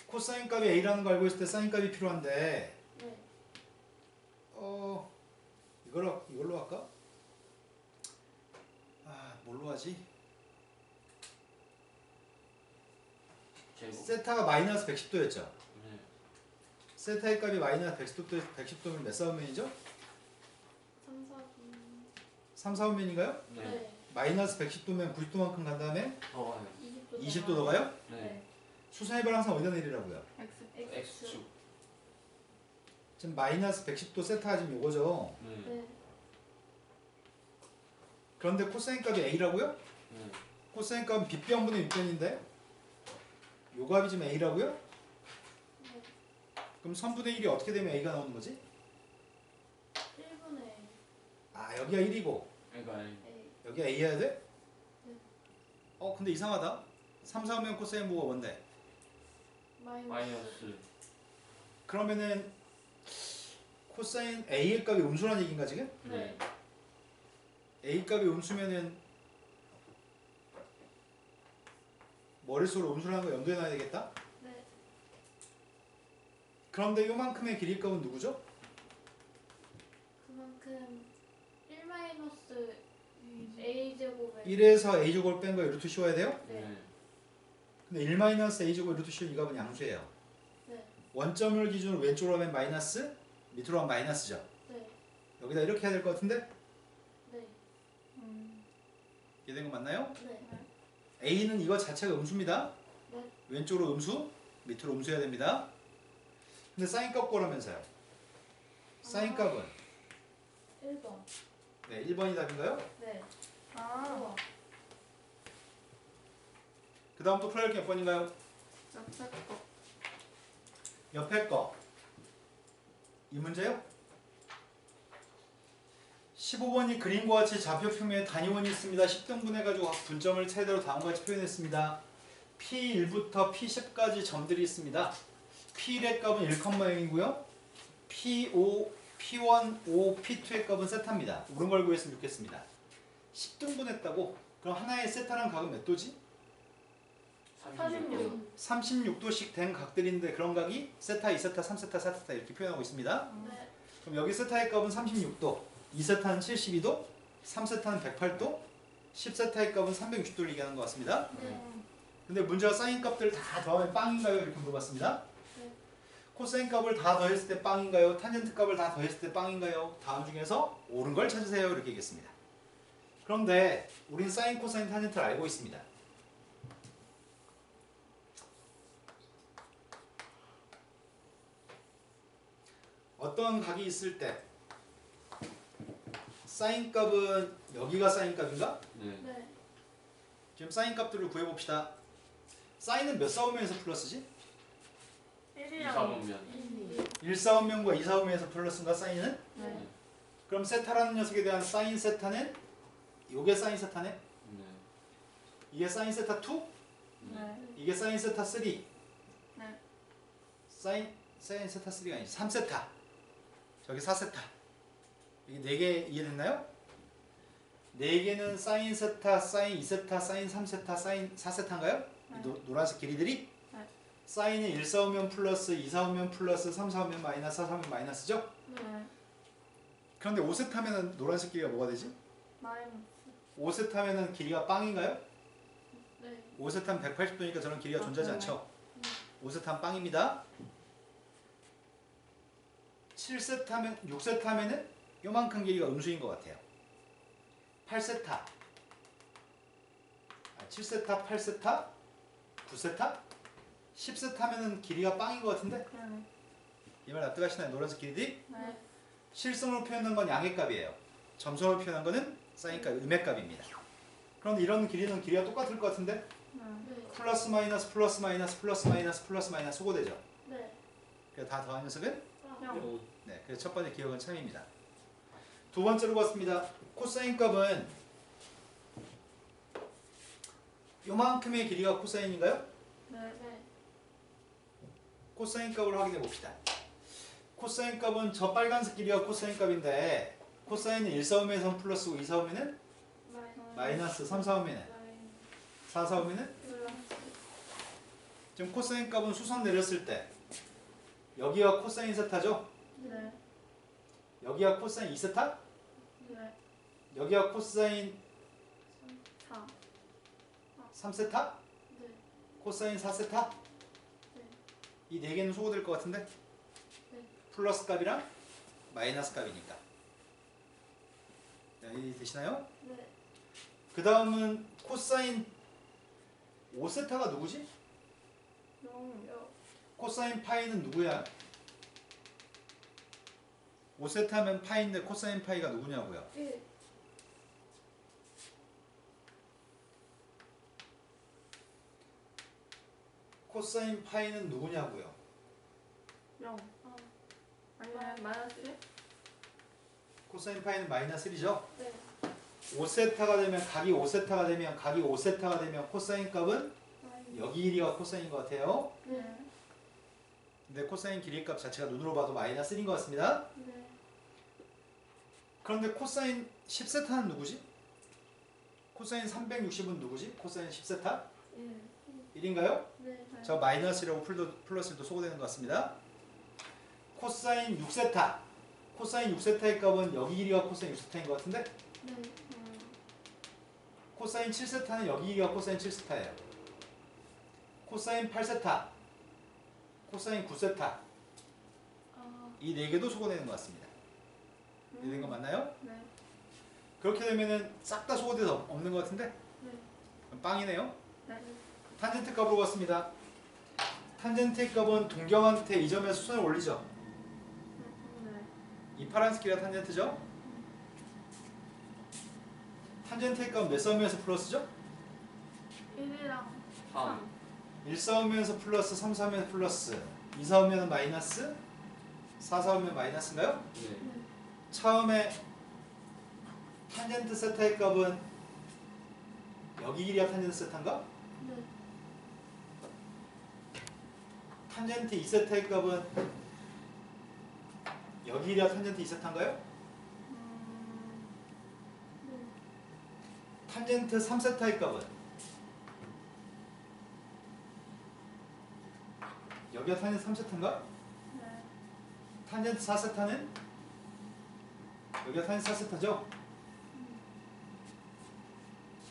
코사인 값이 A라는 거 알고 있을 때 사인 값이 필요한데 네. 이걸로 할까? 뭘로 하지? 제곱. 세타가 마이너스 110도였죠. 네. 세타의 값이 마이너스 110도면 몇 사분면이죠? 3, 4분면인가요? 네. 네. 마이너스 110도면 90도만큼 간 다음에 더 가요. 20도 더 가요? 네. 수선해발 항상 어디다 내리라고요? X축. 지금 마이너스 110도 세타가 지금 요거죠. 네. 네. 그런데 코사인 값이 A라고요? 네. 코사인 값은 빗변분의 밑변인데 요 값이 지금 A라고요? 네. 그럼 선분의 1이 어떻게 되면 A가 나오는 거지? 1분의 여기가 1이고 그러니까 A. 여기가 A여야 돼? 네. 근데 이상하다. 3, 4면 코사인 뭐가 뭔데? 마이너스. 그러면은 코사인 A의 값이 음수라는 얘기인가 지금? 네. A 값이 음수면은 머릿속으로 음수라는 거 염두에 놔야 되겠다? 네. 그런데 요만큼의 길이 값은 누구죠? 그만큼 1 마이너스 A 제곱에 1에서 A제곱을 뺀 거 루트 씌워야 돼요? 네. 근데 1 마이너스 A제곱 루트 씌운 이 값은 양수예요. 네. 원점을 기준으로 왼쪽으로 하면 마이너스, 밑으로 하면 마이너스죠. 네. 여기다 이렇게 해야 될 것 같은데? 네. 이해된 거 맞나요? 네. A는 이거 자체가 음수입니다. 네. 왼쪽으로 음수, 밑으로 음수해야 됩니다. 근데 사인 값 구하라면서요. 사인 값은 1번. 네, 1번이 답인가요? 네. 아, 그 다음 또 풀어야 할 게 몇 번인가요? 옆에 거. 옆에 거. 이 문제요? 15번이 그림과 같이 좌표 표면에 단위원이 있습니다. 10등분 해가지고 각 분점을 차례대로 다음과 같이 표현했습니다. P1부터 P10까지 점들이 있습니다. P1의 값은 1,0이고요. P5, P1, 5, P2의 값은 세타입니다. 옳은 걸 구했으면 좋겠습니다. 10등분 했다고? 그럼 하나의 세타란 각은 몇 도지? 36. 36도씩 된 각들인데 그런 각이 세타, 2세타, 3세타, 4세타 이렇게 표현하고 있습니다. 네. 그럼 여기 세타의 값은 36도, 2세타는 72도, 3세타는 108도, 10세타의 값은 360도를 얘기하는 것 같습니다. 네. 근데 문제가 사인 값들 다 더하면 빵인가요? 이렇게 물어봤습니다. 네. 코사인 값을 다 더했을 때 빵인가요? 탄젠트 값을 다 더했을 때 빵인가요? 다음 중에서 옳은 걸 찾으세요. 이렇게 얘기했습니다. 그런데 우린 사인, 코사인, 탄젠트를 알고 있습니다. 어떤 각이 있을 때 사인 값은 여기가 사인 값인가? 네. 네. 지금 사인 값들을 구해봅시다. 사인은 몇 사오면에서 플러스지? 1이랑 2사분면 1 사오면과 2 사오면에서 플러스인가 사인은? 네. 그럼 세타라는 녀석에 대한 사인 세타는 요게 사인 세타네? 네. 이게 사인 세타 2? 네. 이게 사인 세타 3? 네. 사인 세타 3가 아니지 3세타 저기 4세타 이게 4개 이해됐나요? 4개는 사인 세타, 사인 2세타, 사인 3세타, 사인 4세타인가요? 네. 노란색 길이들이? 네. 사인은 1 사오면 플러스, 2 사오면 플러스, 3 사오면 마이너스, 4 사오면 마이너스죠? 네. 그런데 5세타면 노란색 길이가 뭐가 되지? 마이너스. 5세타면 길이가 빵인가요? 네. 5세타면 180도니까 저런 길이가 아, 존재하지 그러네. 않죠? 5세타면 빵입니다. 7세타면 6세타면은 요만큼 길이가 음수인 것 같아요. 8세타 7세타, 8세타, 9세타, 10세타면은 길이가 빵인 것 같은데 네. 이 말 납득하시나요? 노란색 길이들이 네. 실성으로 표현한 건 양의 값이에요. 점성으로 표현한 거는 사인 값, 음의 값입니다. 그런데 이런 길이는 길이가 똑같을 것 같은데 네. 네. 플러스 마이너스 플러스 마이너스 플러스 마이너스 플러스 마이너스 소거되죠. 네. 그래서 다 더한 녀석은 영. 네, 그래서 첫 번째 기억은 참입니다. 두 번째로 봤습니다. 코사인 값은 요만큼의 길이가 코사인인가요? 네. 네. 코사인 값을 확인해 봅시다. 코사인 값은 저 빨간색 길이가 코사인 값인데 코사인은 1 사오면에서 플러스고 2 사오면은 마이너스, 3 사오면은 4 사오면은 지금 코사인 값은 수선 내렸을 때 여기가 코사인 세타죠? 네. 여기가 코사인 2세타? 네. 여기가 코사인 4. 3세타? 네. 코사인 4세타? 네. 이 4개는 소거될 것 같은데? 네. 플러스 값이랑 마이너스 값이니까. 네, 이해되시나요? 네. 그 다음은 코사인 5세타가 누구지? 0. 코사인 파이는 누구야? 5세타면 파이인데 코사인 파이가 누구냐고요? 1. 코사인 파이는 누구냐고요? 0. 아니면 마이너스 1? 코사인 파이는 마이너스 1이죠? 네. 5세타가 되면 각이 5세타가 되면 코사인 값은 여기 길이가 코사인인 것 같아요. 네. 근데 코사인 길이 값 자체가 눈으로 봐도 마이너스 1인 것 같습니다. 네. 그런데 코사인 10세타는 누구지? 코사인 360은 누구지? 코사인 10세타? 1. 1인가요? 네. 저 마이너스라고 플러스도 소거되는 것 같습니다. 코사인 6세타. 코사인 6세타의 값은 여기 길이가 코사인 6세타인 것 같은데 네. 코사인 7세타는 여기 길이가 코사인 7세타예요. 코사인 8세타. 코사인 9세타. 이 4개도 소거되는 것 같습니다. 이해된 거 맞나요? 네. 그렇게 되면은 싹 다 소거돼서 없는 것 같은데 네. 그럼 빵이네요. 네. 탄젠트 값으로 봤습니다. 탄젠트의 값은 동경한테 이 점에 수선을 올리죠. 네. 이 파란색 길이가 탄젠트죠. 탄젠트의 값은 몇 싸우면서 플러스죠? 1이랑 3. 1 싸우면서 플러스, 3 싸우면서 플러스, 2 싸우면 마이너스, 4 싸우면 마이너스인가요? 네. 처음에 탄젠트 세타의 값은 여기 길이가 탄젠트 세타인가? 네. 탄젠트 2세타의 값은 여기 길이가 탄젠트 2세타인가요? 탄젠트 3세타의 값은 여기가 탄젠트 3세타인가? 네. 탄젠트 4세타는 여기가 탄젠트 4세타죠?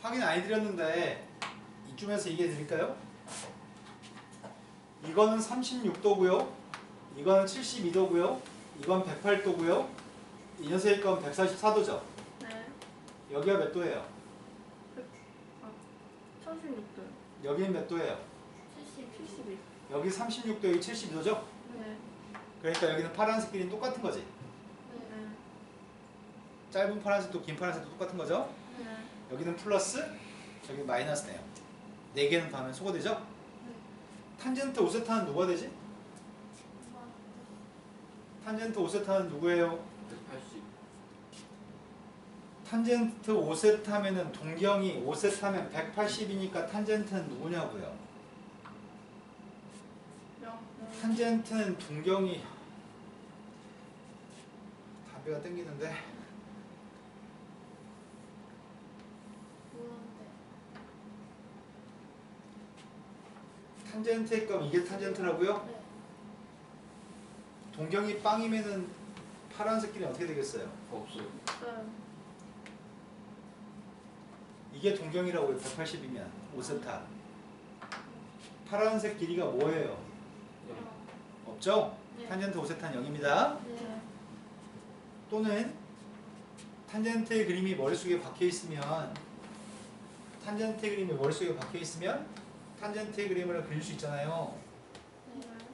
확인 안 해드렸는데 이쯤에서 얘기해 드릴까요? 이거는 36도고요. 이거는 72도고요. 이건 108도고요. 이 녀석의 건 144도죠. 네. 여기가 몇 도예요? 36도요. 여기는 몇 도예요? 72. 72. 여기 36도, 여기 72도죠? 네. 그러니까 여기는 파란색 길이는 똑같은 거지. 네. 짧은 파란색도 긴 파란색도 똑같은 거죠. 네. 여기는 플러스, 여기 마이너스네요. 4개는 더하면 소거 되죠? 탄젠트 5세타는 누가 되지? 탄젠트 5세타는 누구예요? 180. 탄젠트 5세타면은 동경이 5세타면 180이니까 탄젠트는 누구냐고요? 탄젠트는 동경이 답이가 땡기는데 뭐는데? 탄젠트의 값 이게 탄젠트라고요? 네. 동경이 빵이면은 파란색 길이 어떻게 되겠어요? 없어요. 이게 동경이라고요. 180이면 5세타. 파란색 길이가 뭐예요? 없죠? 네. 탄젠트 5세타는 0입니다. 네. 또는 탄젠트의 그림이 머릿속에 박혀 있으면 탄젠트의 그림이 머릿속에 박혀 있으면 탄젠트의 그림을 그릴 수 있잖아요.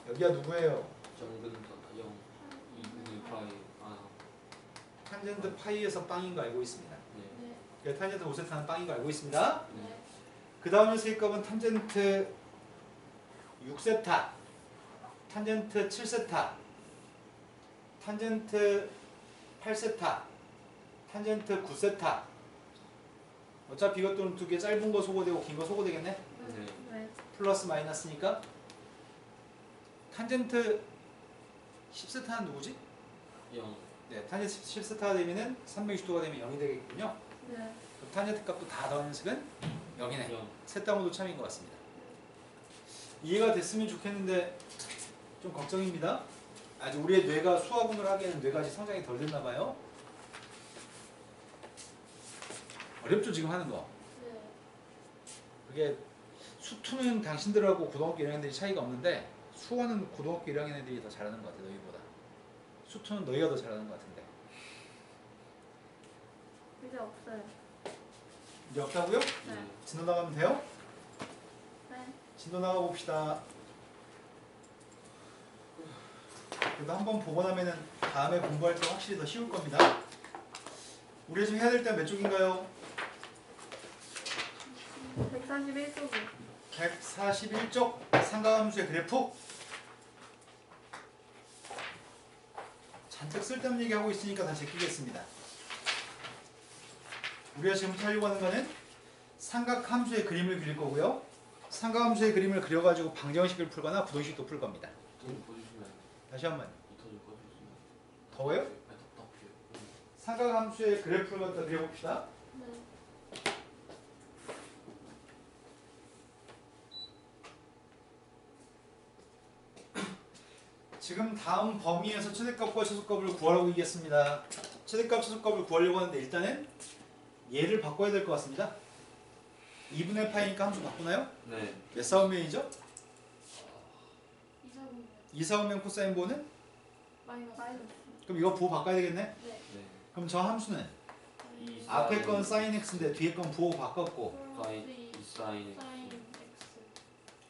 여기가 누구예요? 정근 0. 2분의 파이. 아. 탄젠트 파이에서 빵인 거 알고 있습니다. 네. 네. 그래서 탄젠트 5세타는 빵인 거 알고 있습니다. 네. 그 다음 녀석의 값은 탄젠트 6세타, 탄젠트 7세타, 탄젠트 8세타, 탄젠트 9세타. 어차피 이것들은 두 개 짧은 거 소거되고 긴 거 소거되겠네? 네. 네. 플러스 마이너스니까 탄젠트 10세타는 누구지? 0. 네, 탄젠트 10세타가 되면은 360도가 되면 0이 되겠군요. 네. 그럼 탄젠트 값도 다 더한 녀석은 0이네. 0. 셋다모도 참인 것 같습니다. 이해가 됐으면 좋겠는데 좀 걱정입니다. 아직 우리의 뇌가 수화군을 하기에는 뇌가 아직 성장이 덜 됐나 봐요. 어렵죠 지금 하는 거. 네. 그게 수투는 당신들하고 고등학교 1학년들이 차이가 없는데 수화는 고등학교 1학년 애들이 더 잘하는 것 같아 너희보다. 수투는 너희가 더 잘하는 것 같은데. 이제 없어요. 이제 없다고요? 네. 진도 나가면 돼요? 네. 진도 나가 봅시다. 그래도 한번 보고 나면은 다음에 공부할 때 확실히 더 쉬울 겁니다. 우리 지금 해야 될 때 몇 쪽인가요? 141쪽이. 141쪽 삼각함수의 그래프. 잔뜩 쓸데없는 얘기하고 있으니까 다 제끼겠습니다. 우리가 지금부터 하려고 하는 거는 삼각함수의 그림을 그릴 거고요. 삼각함수의 그림을 그려가지고 방정식을 풀거나 부동식도 풀 겁니다. 좀 보여주시면 다시 한번. 이터질 꺼주시면. 더워요? 아, 답답해요. 삼각함수의 그래프를 갖다 그려봅시다. 네. 지금 다음 범위에서 최대값과 최소값을 구하라고 얘기했습니다. 최대값, 최소값을 구하려고 하는데 일단은 얘를 바꿔야 될 것 같습니다. 2분의 파이니까 함수 바꾸나요? 네. 몇 사분면이죠? 이사분면 2사분면 코사인 보는? 마이너스. 그럼 이거 부호 바꿔야 되겠네? 네. 네. 그럼 저 함수는 이 앞에 건 sin x인데 뒤에 건 부호 바꿨고 사인 이 사인 사인 X. X.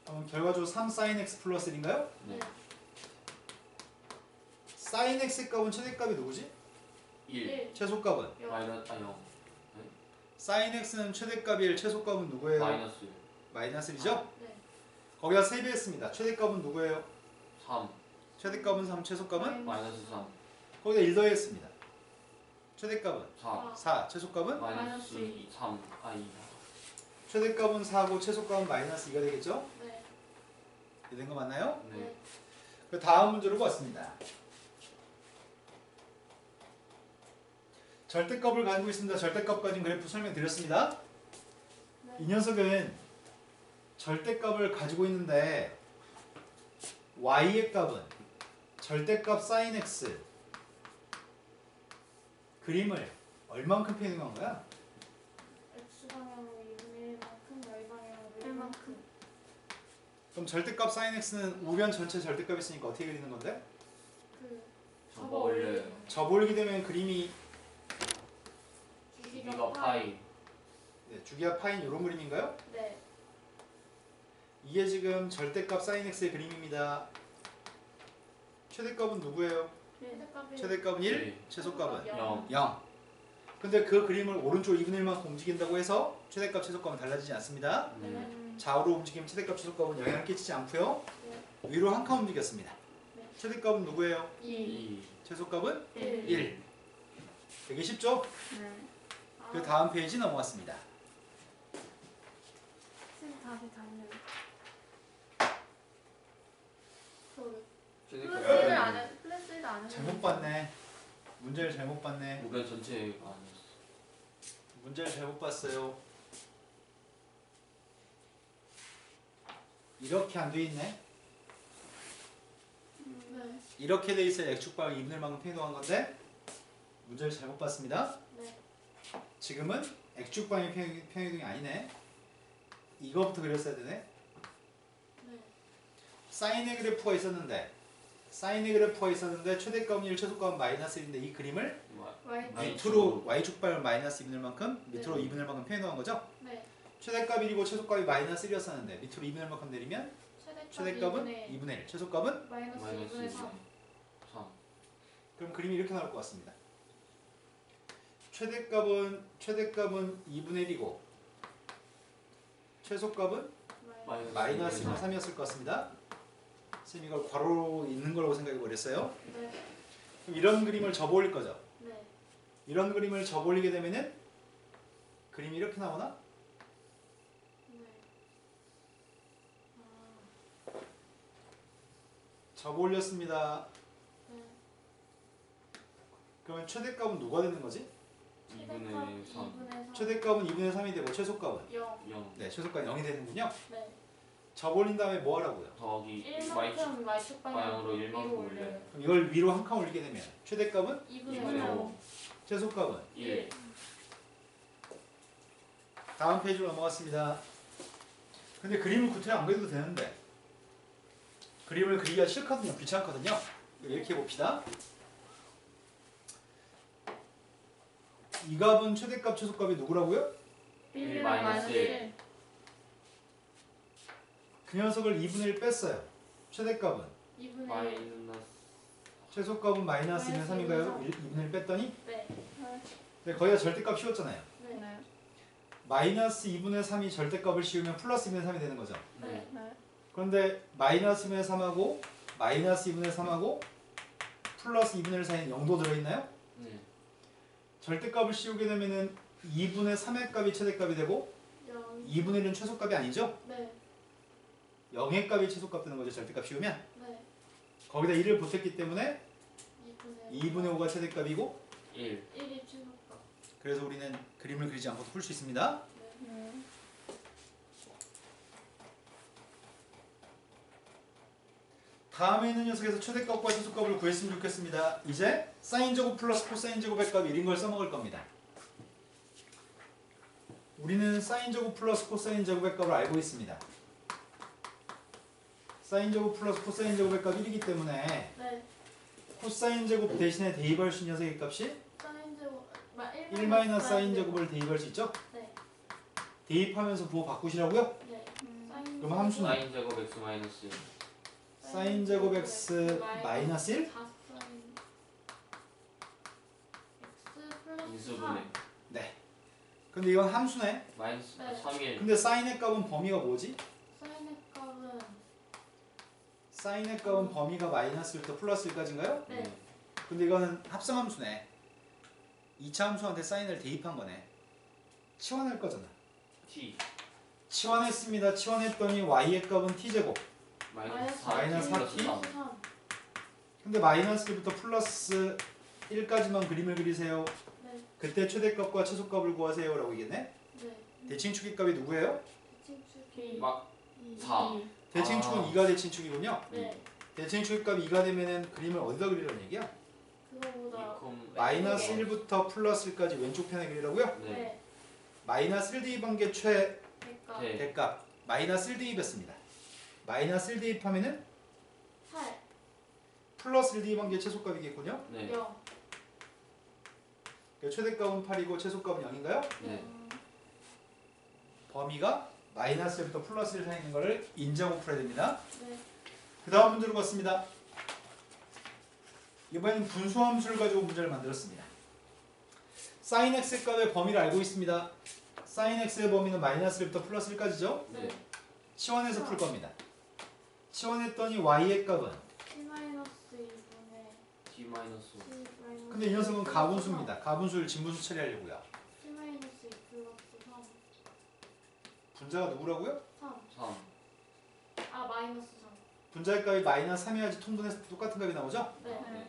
그럼 결과적으로 3 sin x 플러스 1인가요? 네. sin x의 값은 최대값이 누구지? 1. 최소값은? 마이너스 0. sin x는 최대값이 1, 최소값은 누구예요? 마이너스 마이너스 1이죠? 네. 거기다 3배 했습니다. 최대값은 누구예요? 3. 최대값은 3, 최소값은? 마이너스 3. 거기다 1 더했습니다. 최대값은 4. 4, 최소값은? 마이너스 2. 3. 아 2. 최대값은 4고 최소값은 마이너스 2가 되겠죠? 네. 이렇게 된 거 맞나요? 네. 그 다음 문제로 봤습니다. 절대값을 가지고 있습니다. 절대값 가진 그래프 설명드렸습니다. 네. 이 녀석은 절대값을 가지고 있는데 y의 값은 절대값 sin x 그림을 얼만큼 표현한 거야? X 방향으로 2분의 1만큼, Y 방향으로 1만큼. 그럼 절대값 sin x는 우변 전체 절대값이 있으니까 어떻게 그리는 건데? 그 접어 올려요. 접올리게 되면 그림이 주기가 파이. 네, 주기와 파인 이런 그림인가요? 네. 이게 지금 절대값 sin x의 그림입니다. 최대값은 누구예요? 최대값이 최대값은 1, 네. 최소값은 0. 0. 근데 그 그림을 오른쪽 2분의 1만큼 움직인다고 해서 최대값, 최소값은 달라지지 않습니다. 네. 좌우로 움직이면 최대값, 최소값은 영향을 끼치지 않고요. 위로 한 칸 움직였습니다. 네. 최대값은 누구예요? 2, 2. 최소값은 1. 1. 되게 쉽죠? 네. 그 다음 페이지 넘어갔습니다. 쌤 다시 달려. 최대값. 플러스 1을 안 해. 플러스 1을 안 해. 잘못 봤네. 문제를 잘못 봤네. 무변 전체가 아니었어. 문제를 잘못 봤어요. 이렇게 안 돼 있네. 네. 이렇게 돼 있어야 X축방을 2분의 1만큼 행동한 건데 문제를 잘못 봤습니다. 네. 지금은 X축방의 평행이동이 아니네. 이거부터 그렸어야 되네. 네. 사인의 그래프가 있었는데 최대값은 1, 최소값은 마이너스 1인데 이 그림을 Y. 밑으로 Y축방을 마이너스 2분의 1만큼 네. 밑으로 2분의 1만큼 평행동한 거죠. 네. 최대값 1이고 최소값이 마이너스 1이었었는데 밑으로 2분의 1만큼 내리면 최대값은 2분의 1, 최소값은 마이너스 마이너스 2분의 2. 3. 3. 그럼 그림이 이렇게 나올 것 같습니다. 최대값은 2분의 1이고 최소값은 마이너스 2분의 3이었을 것 같습니다. 쌤 이걸 괄호로 있는 거라고 생각해 버렸어요. 네. 그럼 이런 그림을 접어올릴 거죠. 네. 이런 그림을 접어올리게 되면은 그림이 이렇게 나오나? 네. 접어올렸습니다. 네. 그러면 최대값은 누가 되는 거지? 2분의 3. 2분의 3. 최대값은 2분의 3이 되고 최소값은 0. 0. 네, 최소값이 0이 되는군요. 네. 접어올린 다음에 뭐 하라고요? 더하기 Y축. 1만큼 Y축 방향으로 방향으로 1만큼 위로 올려요. 올려요. 그럼 이걸 위로 한 칸 올리게 되면 최대값은 2분의 2분의 5. 5. 최소값은 1. 다음 페이지로 넘어갔습니다. 근데 그림을 구태여 안 그려도 되는데 그림을 그리기가 싫거든요. 귀찮거든요. 이렇게 해봅시다. 이 값은 최대값, 최소값이 누구라고요? 1 마이너스 1. 그 녀석을 2분의 1 뺐어요. 최대값은 2분의 1. 마이너스. 최소값은 마이너스 2분의 마이너스 3인가요? 2분의 1 뺐더니 네. 근데 거기가 절대값 씌웠잖아요. 네. 네. 마이너스 2분의 3이 절대값을 씌우면 플러스 2분의 3이 되는 거죠. 네. 네. 그런데 마이너스 2분의 3하고 마이너스 2분의 3하고 플러스 2분의 1 사이에는 0도 들어있나요? 네. 절대값을 씌우게 되면은 2분의 3의 값이 최대값이 되고 0. 2분의 1은 최소값이 아니죠? 네. 0의 값이 최소값 되는 거죠. 절대값 씌우면 네. 거기다 1을 보탰기 때문에 2분의 2분의 5가 최대값이고 1. 1이 최소값. 그래서 우리는 그림을 그리지 않고도 풀 수 있습니다. 네. 네. 다음에 있는 녀석에서 최대값과 최소값을 구했으면 좋겠습니다. 이제 사인 제곱 플러스 코사인 제곱의 값 1인 걸 써먹을 겁니다. 우리는 사인 제곱 플러스 코사인 제곱의 값을 알고 있습니다. 사인 제곱 플러스 코사인 제곱의 값 1이기 때문에 네. 코사인 제곱 대신에 대입할 수 있는 녀석의 값이 사인 제곱 1 마이너스 사인 제곱을 대입할 수 있죠? 네. 대입하면서 부호 바꾸시라고요? 네. 사인 그럼 함수는? 사인 제곱 X 마이너스 1. 사인 제곱 x 마이너스 1? 4 사인 x 플러스 인수분해. 네. 근데 이건 함수네. 마이너스 네. 3일. 근데 사인의 값은 범위가 뭐지? 4. 사인의 값은 사인의 값은 범위가 마이너스 1부터 플러스 1까지인가요? 네. 근데 이거는 합성함수네. 2차 함수한테 사인을 대입한 거네. 치환할 거잖아. T. 치환했습니다. 치환했더니 y의 값은 t제곱. 마이너스 4. 마이너스 4T. T? 3. 근데 마이너스 1부터 플러스 1까지만 그림을 그리세요. 네. 그때 최대값과 최소값을 구하세요 라고 얘기했네. 네. 대칭축의 값이 누구예요? 대칭축이 막 2. 4. 대칭축은 아. 2가 대칭축이군요. 네. 대칭축의 값이 2가 되면은 그림을 어디다 그리라는 얘기야? 그거보다 마이너스 1부터 플러스 1까지 왼쪽 편에 그리라고요? 네. 네. 마이너스 1 대입한 게 그러니까 네. 최대값. 마이너스 1 대입했습니다. 마이너스 1 대입하면은 8. 플러스 1 대입한 게 최소값이겠군요. 네. 0. 그러니까 최대값은 8이고 최소값은 0인가요? 네. 범위가 마이너스 1부터 플러스 1 사이 있는 거를 인정하고 풀어야 됩니다. 네. 그 다음 문제로 봤습니다. 이번에는 분수함수를 가지고 문제를 만들었습니다. sin x 값의 범위를 알고 있습니다. sin x의 범위는 마이너스 1부터 플러스 1까지죠? 네. 치환해서 풀 겁니다. 치환했더니 y의 값은 T-2분의 T 마이너스 근데 이 녀석은 가분수입니다. 가분수를 진분수 처리하려고요. T-2 플러스 3 분자가 누구라고요? 3 3. 아 마이너스 3 분자의 값이 마이너스 3이야지 통분해서 똑같은 값이 나오죠? 네. 네.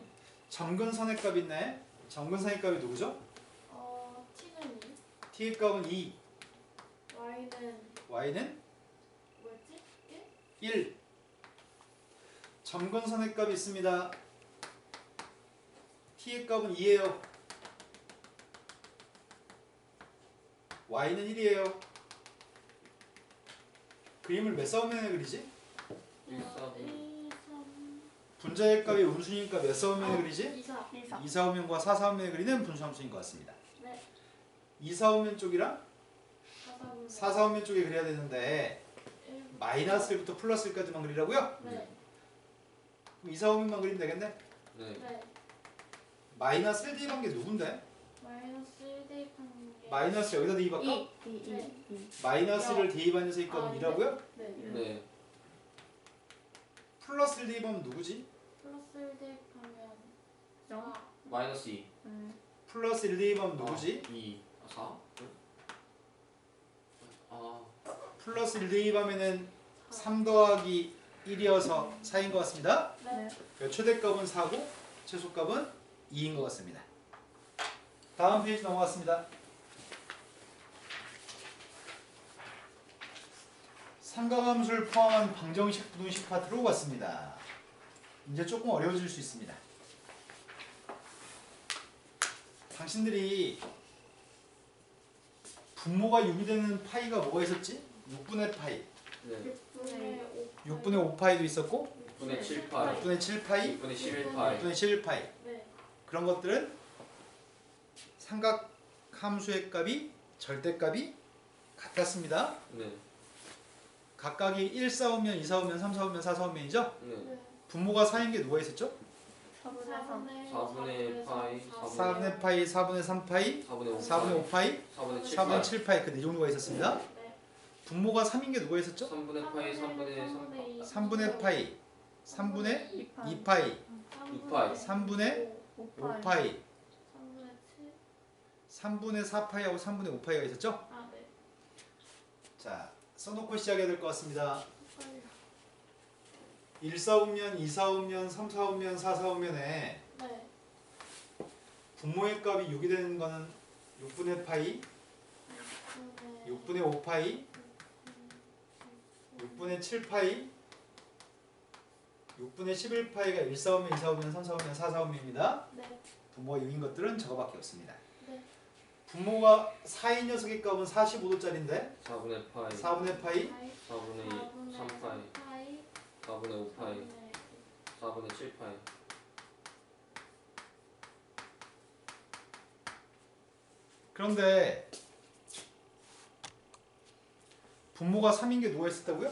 점근선의 값이 있네. 점근선의 값이 누구죠? T는 2 t의 값은 2, Y는 y는 뭐였지? 1. 점근선의 값이 있습니다. t의 값은 2예요. y는 1이에요. 그림을 몇 사분면에 그리지? 1, 4, 1, 3 분자의 값이 음수니까 몇 사분면에 그리지? 2, 4 2사 2사분면과 4사분면에 그리는 분수함수인 것 같습니다. 네 2사분면 쪽이랑 4, 4사분면 쪽에 그려야 되는데 1 마이너스 1부터 플러스 1까지만 그리라고요? 네. 그럼 2사분면만 그리면 되겠네? 네. 네. 마이너스 1 대입한 게 누군데? 마이너스 1 대입한 게 마이너스 여기다 대입할까? 2 네. 마이너스를 대입한 녀석의 값은 아, 2라고요? 네. 네. 플러스 1 대입하면 누구지? 플러스 1 대입하면 0 마이너스 2. 플러스 1 대입하면 누구지? 2. 4? 아. 플러스 1 대입하면은 3 더하기 1이어서 4인 것 같습니다. 네. 그 최대값은 4고 최소값은 2인 것 같습니다. 다음 페이지 넘어갔습니다. 삼각함수를 포함한 방정식, 부등식 파트로 갔습니다. 이제 조금 어려워질 수 있습니다. 당신들이 분모가 6이 되는 파이가 뭐가 있었지? 6분의 파이, 네. 6분의 5 6분의 5파이도 있었고 6분의 7파이. 6분의 7파이, 6분의 11파이. 6분의 7파이 네. 그런 것들은 삼각함수의 값이 절대값이 같았습니다. 네. 각각이 1 4오면, 2 4오면, 3 4오면, 4 4오면이죠? 네. 네. 분모가 4인 게 누가 있었죠? 4분의 3 4분의 파이, 4분의 파이, 4분의 3파이, 4분의 5. 4분의 5파이, 4분의 7파이. 4분의 7파이 그 네 종류가 있었습니다. 네. 분모가 3인 게 누가 있었죠? 3분의 파이, 3분의 3파이. 3분의 파이, 3분의 2파 2파이, 6파이. 3분의 5파 5파이, 3분의 7 3분의 4파이하고 3분의 5파이가 있었죠? 아, 네. 자, 써놓고 시작해야 될 것 같습니다. 헷갈려. 1 4오면, 2 4오면, 3 4오면, 4 4오면에 네. 분모의 값이 6이 되는 거는 6분의 파이, 6분의 5파이, 6분의 7파이, 6분의 11파이가 1 4오면, 2 4오면, 3 4오면, 4 4오면입니다. 네. 분모가 6인 것들은 저거밖에 없습니다. 네. 분모가 4인 녀석의 값은 45도짜리인데 4분의 파이. 4분의 파이, 4분의 3파이. 파이 4분의 5파이. 4분의 7파이. 그런데 분모가 3인 게 누가 있었다고요?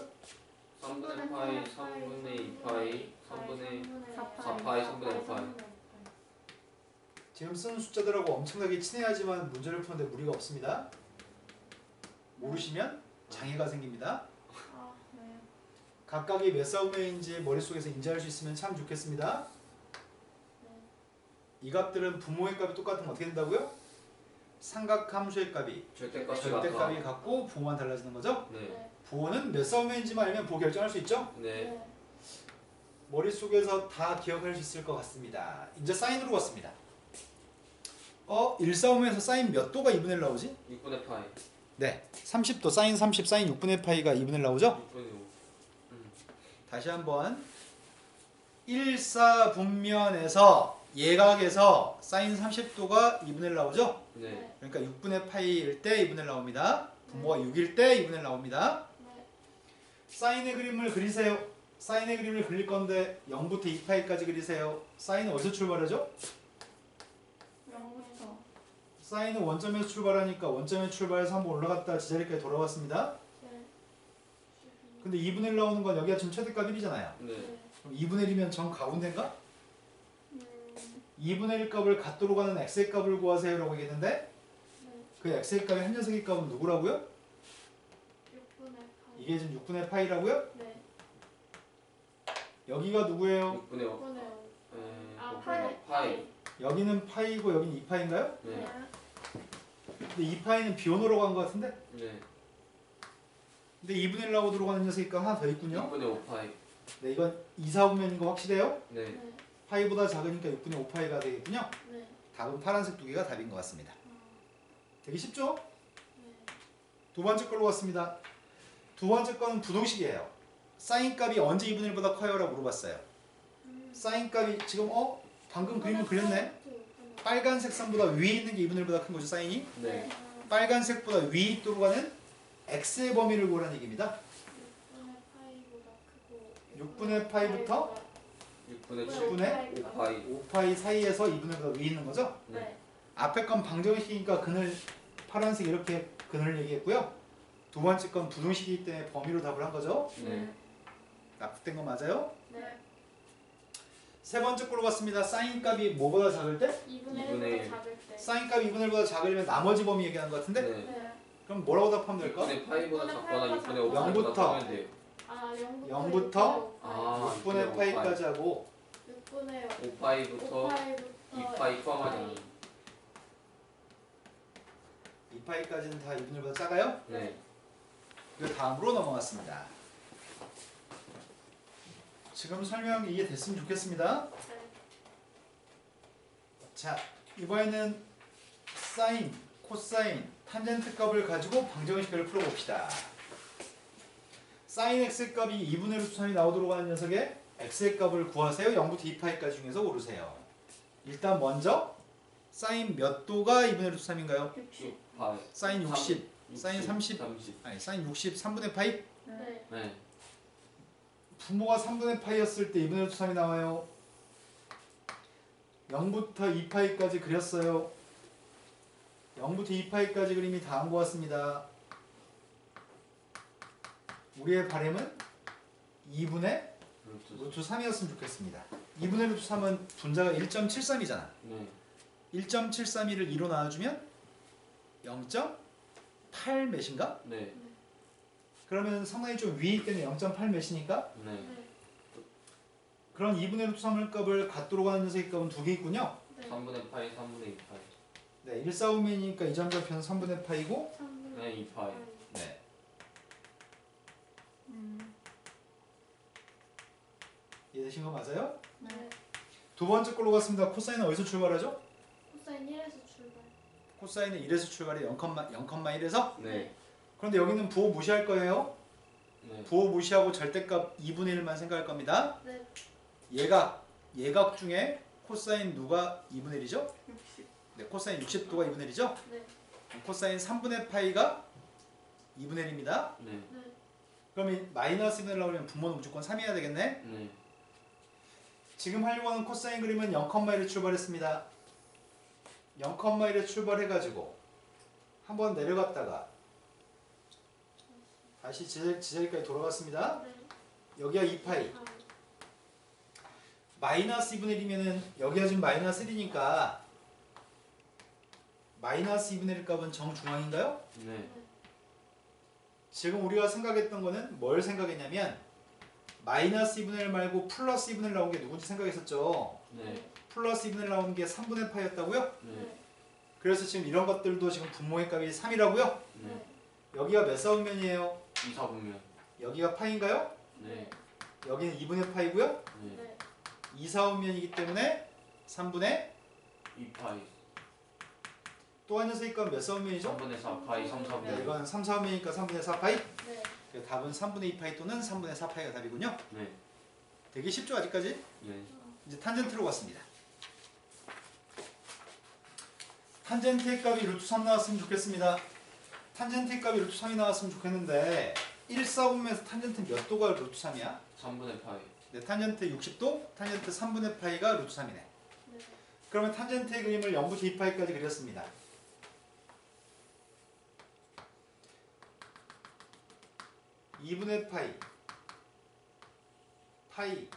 3분의 파이, 3분의 2파이, 3분의 4파이. 4파이, 3분의 5파이. 지금 쓰는 숫자들하고 엄청나게 친해야지만 문제를 푸는데 무리가 없습니다. 모르시면 장애가 생깁니다. 아, 네. 각각이 몇 사분면인지 머릿속에서 인지할 수 있으면 참 좋겠습니다. 네. 이 값들은 분모의 값이 똑같으면 어떻게 된다고요? 삼각함수의 값이 절대값이 절대값이 같아. 같고 부호만 달라지는 거죠? 네. 네. 부호는 몇 사분면인지만 알면 부호 결정할 수 있죠? 네. 머릿속에서 다 기억할 수 있을 것 같습니다. 이제 사인으로 갔습니다. 1 4오면에서 사인 몇 도가 2분의 1 나오지? 6분의 파이. 네, 30도 사인 30 사인 6분의 파이가 2분의 1 나오죠? 6분의 5. 다시 한번 1, 4분면에서 예각에서 사인 30도가 2분의 1 나오죠? 네. 그러니까 6분의 파이일 때 2분의 1 나옵니다. 분모가 6일 때 2분의 1 나옵니다. 네. 사인의 그림을 그리세요. 사인의 그림을 그릴 건데 0부터 2파이까지 그리세요. 사인은 어디서 출발하죠? 0부터 사인은 원점에서 출발하니까 원점에 출발해서 한번 올라갔다 제자리까지 돌아왔습니다. 네. 근데 2분의 1 나오는 건 여기가 지금 최대값 1이잖아요. 네. 그럼 2분의 1이면 정 가운데인가? 2분의 1 값을 갖도록 하는 x의 값을 구하세요 라고 얘기했는데 네. 그 x의 값이 한 녀석의 값은 누구라고요? 6분의 8. 이게 지금 6분의 파이라고요? 네. 여기가 누구예요? 6분의 5. 6분의 5. 아, 파이. 여기는 파이고 여기는 2파인가요? 네. 근데 2파이는 비원으로 간 것 같은데? 네. 근데 2분의 1 나오고 들어가는 녀석이 값 하나 더 있군요. 6분의 5파이. 네, 이건 2, 4분면인 거 확실해요? 네. 네. 파이보다 작으니까 6분의 5파이가 되겠군요. 네. 답은 파란색 두 개가 답인 것 같습니다. 되게 쉽죠? 네. 두 번째 걸로 갔습니다. 두 번째 거는 부동식이에요. 사인 값이 언제 2분의 1보다 커요? 라고 물어봤어요. 사인 값이 지금 방금 그림을 그렸네. 빨간색 선보다 위에 있는 게 2분의 1보다 큰 거죠, 사인이. 네. 빨간색보다 위에 있도록 하는 x의 범위를 구하라는 얘기입니다. 6분의 파이부터 6분의 10분의 5파이. 5파이 사이에서 2분의 1보다 위에 있는 거죠. 네. 앞에 건 방정식이니까 그늘 파란색 이렇게 그늘을 얘기했고요. 두 번째 건 부동식이기 때문에 범위로 답을 한 거죠. 네. 납득된 거 맞아요? 네. 세 번째 걸로 갔습니다. 사인 값이 뭐보다 작을 때? 2분의 2분의 1보다 작을 때. 사인 값이 2분의 1보다 작으면 나머지 범위 얘기하는 것 같은데? 네. 네. 그럼 뭐라고 답하면 될까? 6분의 파이보다 작거나 6분의 5파이보다 영부터. 크면 돼요. 아, 0부터 아, 6분의 파이까지 하고 6분의 5파이부터 2파이 포함하잖아요. 2파이까지는 다 2분의 1보다 작아요? 네. 그 다음으로 넘어갔습니다. 지금 설명 이해됐으면 좋겠습니다. 자, 이번에는 사인, 코사인, 탄젠트 값을 가지고 방정식을 풀어봅시다. 사인 x 값이 2분의 루트 3이 나오도록 하는 녀석의 x의 값을 구하세요. 0부터 2파이까지 중에서 고르세요. 일단 먼저 사인 몇 도가 2분의 루트 3인가요? 6파이. 사인 60, 사인 30, 30. 아니 사인 60, 3분의 파이? 네. 네. 분모가 3분의 파이였을 때 2분의 루트 3이 나와요. 0부터 2파이까지 그렸어요. 0부터 2파이까지 그림이 다 한 것 같습니다. 우리의 바람은 2분의 루트 3이었으면 좋겠습니다. 2분의 루트 3은 분자가 1.73이잖아. 네. 1.732를 2로 나눠주면 0.8 몇인가? 네. 그러면 상당히 좀 위에 있기 때문에 0.8 몇이니까 네. 그런 2분의 루트 3을 값을 갖도록 하는 녀석의 값은 두 개 있군요. 3분의 파이, 3분의 2파이. 네, 1,4,5면이니까 이 점좌표는 3분의 파이고 네, 2파이. 네. 이해되신 거 맞아요? 네. 두 번째 걸로 갔습니다. 코사인은 어디서 출발하죠? 코사인 1에서 출발. 코사인은 1에서 출발해 0,1에서 네. 그런데 여기는 부호 무시할 거예요. 네. 부호 무시하고 절대값 2분의 1만 생각할 겁니다. 네. 예각 중에 코사인 누가 2분의 1이죠? 60. 네, 코사인 60도가 2분의 1이죠? 네. 코사인 3분의 파이가 2분의 1입니다. 네. 네. 그럼 이 마이너스 2분의 1 나오려면 분모는 무조건 3이어야 되겠네? 네. 지금 하려고 하는 코사인 그림은 0,1에 출발했습니다. 0,1에 출발해가지고 한번 내려갔다가 다시 지자리까지 돌아갔습니다. 네. 여기가 2파이. 마이너스 2분의 1이면은 여기가 지금 마이너스 1이니까 마이너스 2분의 1 값은 정중앙인가요? 네. 지금 우리가 생각했던 거는 뭘 생각했냐면 마이너스 2분의 1 말고 플러스 2분의 1 나온 게 누군지 생각했었죠. 네. 플러스 2분의 1 나오는 게 3분의 파이였다고요? 네. 그래서 지금 이런 것들도 지금 분모의 값이 3이라고요? 네. 여기가 몇 사분면이에요? 2, 4분면. 여기가 파인가요? 네. 여기는 2분의 파이고요? 네. 네. 2, 4분면이기 때문에 3분의 2파이. 또 한 녀석의 값은 몇 사분면이죠? 3분의 4파이, 3, 네, 4분의 이건 3, 4분면이니까 3분의 4파이? 네. 답은 3분의 2파이 또는 3분의 4파이가 답이군요. 네. 되게 쉽죠 아직까지? 네. 이제 탄젠트로 갔습니다. 탄젠트의 값이 루트 3 나왔으면 좋겠습니다. 탄젠트의 값이 루트 3이 나왔으면 좋겠는데 1, 4분면에서 탄젠트 몇 도가 루트 3이야? 3분의 파이. 네, 탄젠트 60도, 탄젠트 3분의 파이가 루트 3이네. 네. 그러면 탄젠트의 그림을 0부터 2파이까지 그렸습니다. (2분의 파이) 파이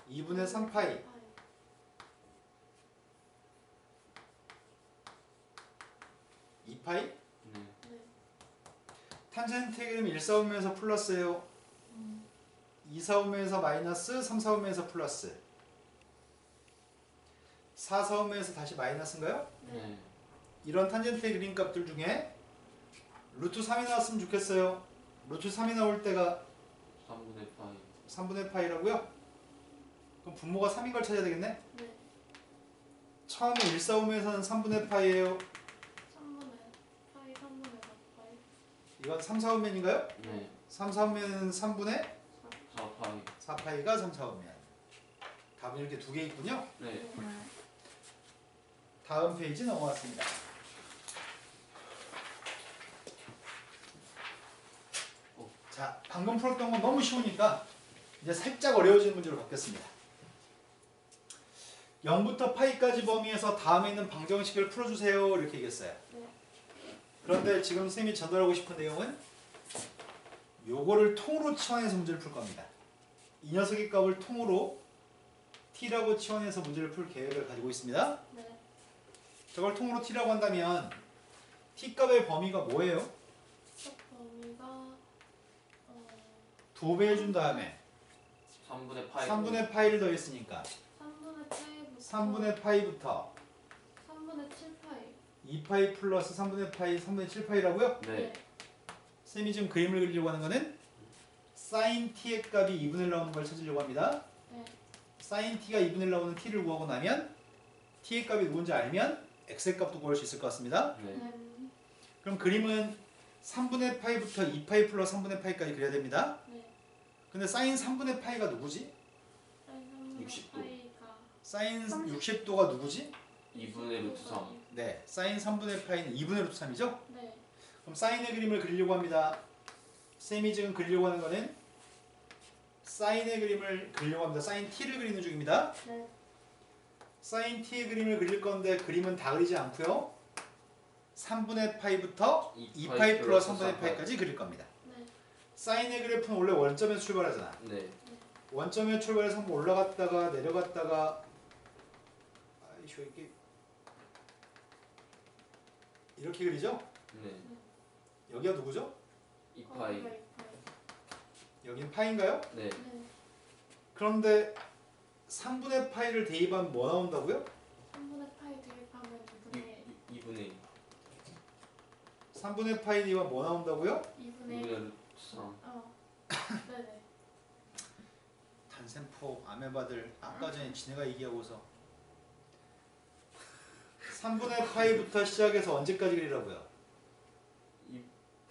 2분의 3파이 2파이. 네. 네. 탄젠트의 그림 1, 4분면에서 플러스예요. 2, 4분면에서 마이너스, 3, 4분면에서 플러스. 4, 4분면에서 다시 마이너스인가요? 네. 이런 탄젠트의 그림 값들 중에 루트 3이 나왔으면 좋겠어요. 루트 3이 나올 때가 3분의 파이. 3분의 파이라고요? 그럼 분모가 3인 걸 찾아야 되겠네? 네. 처음에 1, 4분면에서는 3분의 파이예요. 3분의 파이 3분의 4파이. 이건 3, 4분면인가요? 네. 3, 4분면은 3분의 4파이. 4파이가 3, 4분면. 답은 이렇게 두 개 있군요. 네. 다음 페이지 넘어갔습니다. 자, 방금 풀었던 건 너무 쉬우니까 이제 살짝 어려워지는 문제로 바뀌었습니다. 0부터 파이까지 범위에서 다음에 있는 방정식을 풀어주세요. 이렇게 얘기했어요. 네. 그런데 지금 선생님이 전달하고 싶은 내용은 요거를 통으로 치환해서 문제를 풀 겁니다. 이 녀석의 값을 통으로 t라고 치환해서 문제를 풀 계획을 가지고 있습니다. 네. 저걸 통으로 t라고 한다면 t값의 범위가 뭐예요? 첫 범위가 2배 해준 다음에 3분의 파이. 3분의 파이를 더했으니까 3분의 파이부터 3분의 파이부터 3분의 7파이. 2파이 플러스 3분의 파이 3분의 7파이라고요? 네. 쌤이 지금 그림을 그리려고 하는 거는 sin t의 값이 2분의 1 나오는 걸 찾으려고 합니다. 네. sin t가 2분의 1 나오는 t를 구하고 나면 t의 값이 누군지 알면 x의 값도 구할 수 있을 것 같습니다. 네. 그럼 그림은 3분의 파이부터 2파이 플러스 3분의 파이까지 그려야 됩니다. 네. 근데 sin 3분의 파이가 누구지? 사인 60도. 파이가 sin 60도가 누구지? 2분의 루트 3. 네, sin 3분의 파이는 2분의 루트 3이죠? 네. 그럼 사인의 그림을 그리려고 합니다. 쌤이 지금 그리려고 하는 거는 사인의 그림을 그리려고 합니다. 사인 t를 그리는 중입니다. 네. 사인 t의 그림을 그릴 건데 그림은 다 그리지 않고요. 3분의 파이부터 2파이 플러스 3분의 파이까지 그릴 겁니다. 네. 사인의 그래프는 원래 원점에서 출발하잖아. 네. 원점에 출발해서 한번 올라갔다가 내려갔다가 아이쇼 이게 이렇게 그리죠? 네. 여기가 누구죠? 2파이. 여기는 파인가요? 네. 네. 그런데 3분의 파이를 대입하면 뭐 나온다고요? 3분의 파이 대입하면 2분의 2분의 1. 3분의 파이 대입하면 뭐 나온다고요? 2분의 2분의 1. 루트 3. 네네. 단센포 아메바들 아까 전에 지네가 얘기하고서 3분의 파이부터 시작해서 언제까지 그리라고요?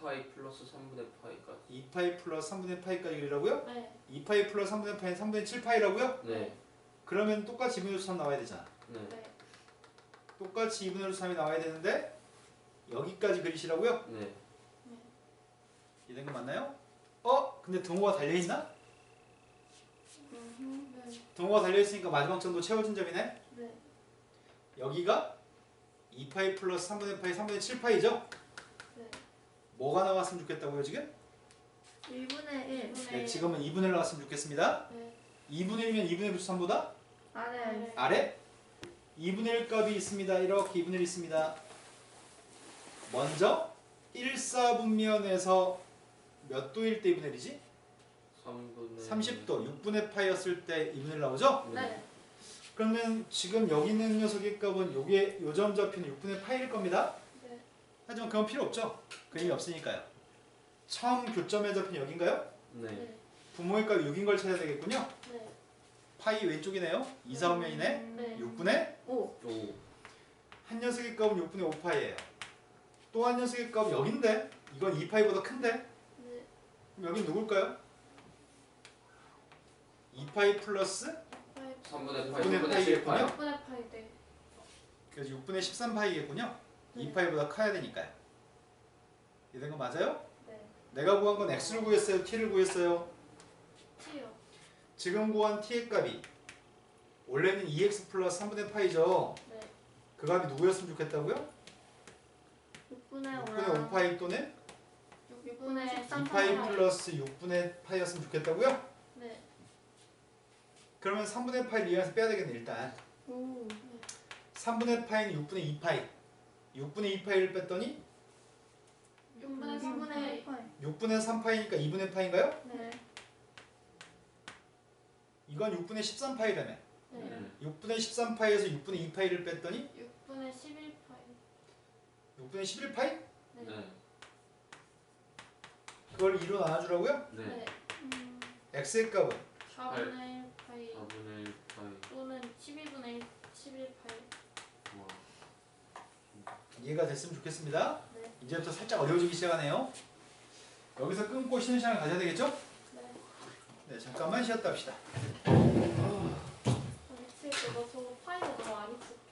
2파이 플러스 3분의 파이까지. 2파이 플러스 3분의 파이까지 그리라고요? 네. 2파이 플러스 3분의 파이는 3분의 7파이라고요? 네. 그러면 똑같이 2분의 루트 3 나와야 되잖아. 네. 네. 똑같이 2분의 루트 3이 나와야 되는데 여기까지 그리시라고요? 네. 이된 거 맞나요? 근데 등호가 달려있나? 네. 등호가 달려있으니까 마지막 점도 채워진 점이네? 네. 여기가 2파이 플러스 3분의 파이 3분의 7파이죠? 네. 뭐가 나왔으면 좋겠다고요 지금? 1분의 1. 네, 지금은 2분의 1 나왔으면 좋겠습니다. 네. 2분의 1이면 2분의 루트 3보다 아래. 아래? 2분의 1 값이 있습니다. 이렇게 2분의 1 있습니다. 먼저 1, 4분면에서 몇 도일 때 2분의 1이지? 3분의 30도, 6분의 파이였을 때 2분의 1 나오죠? 네. 그러면 지금 여기 있는 녀석의 값은 요게 요점 잡히는 6분의 파이일 겁니다. 네. 하지만 그건 필요 없죠. 그림이 없으니까요. 처음 교점에 잡힌 여긴가요? 네. 네. 분모의 값이 6인 걸 찾아야 되겠군요. 네. 파이 왼쪽이네요. 2, 4분면이네. 네. 6분의 5. 5. 한 녀석의 값은 6분의 5파이예요. 또 한 녀석의 값 여긴데 이건 2파이보다 큰데 네. 그럼 여긴 누굴까요? 2파이 플러스 파이 3분의 파이. 6분의 3분의 파이겠군요. 7파이. 6분의 파이 네. 그래서 6분의 13파이겠군요. 네. 2파이보다 커야 되니까요. 이된 거 맞아요? 네. 내가 구한 건 x를 구했어요? t를 구했어요? t요. 지금 구한 t의 값이 원래는 2x 플러스 3분의 파이죠. 네. 그 값이 누구였으면 좋겠다고요? 6분의 6분의 5파이 또는 6분의 3 2파이 플러스 6분의 파이였으면 좋겠다고요? 네. 그러면 3분의 파이를 이해해서 빼야 되겠네 일단. 오. 3분의 파이는 6분의 2파이. 6분의 2파이를 뺐더니 3분의 3분의 6분의 3파이니까 2분의 파인가요? 네. 이건 6분의 13파이라며. 네. 6분의 13파이에서 6분의 2파이를 뺐더니 6분의 11파이. 6분의 11파이? 네. 네. 그걸 2로 나눠주라고요? 네. 네. x의 값은 4분의 1파이 4분의 1 파이. 또는 12분의 1, 11파이. 와. 이해가 됐으면 좋겠습니다. 네. 이제부터 살짝 어려워지기 시작하네요. 여기서 끊고 쉬는 시간을 가져야 되겠죠? 네. 네, 잠깐만 쉬었다 합시다. 미치겠다. 나 저거 파이가 너무 안 익숙해.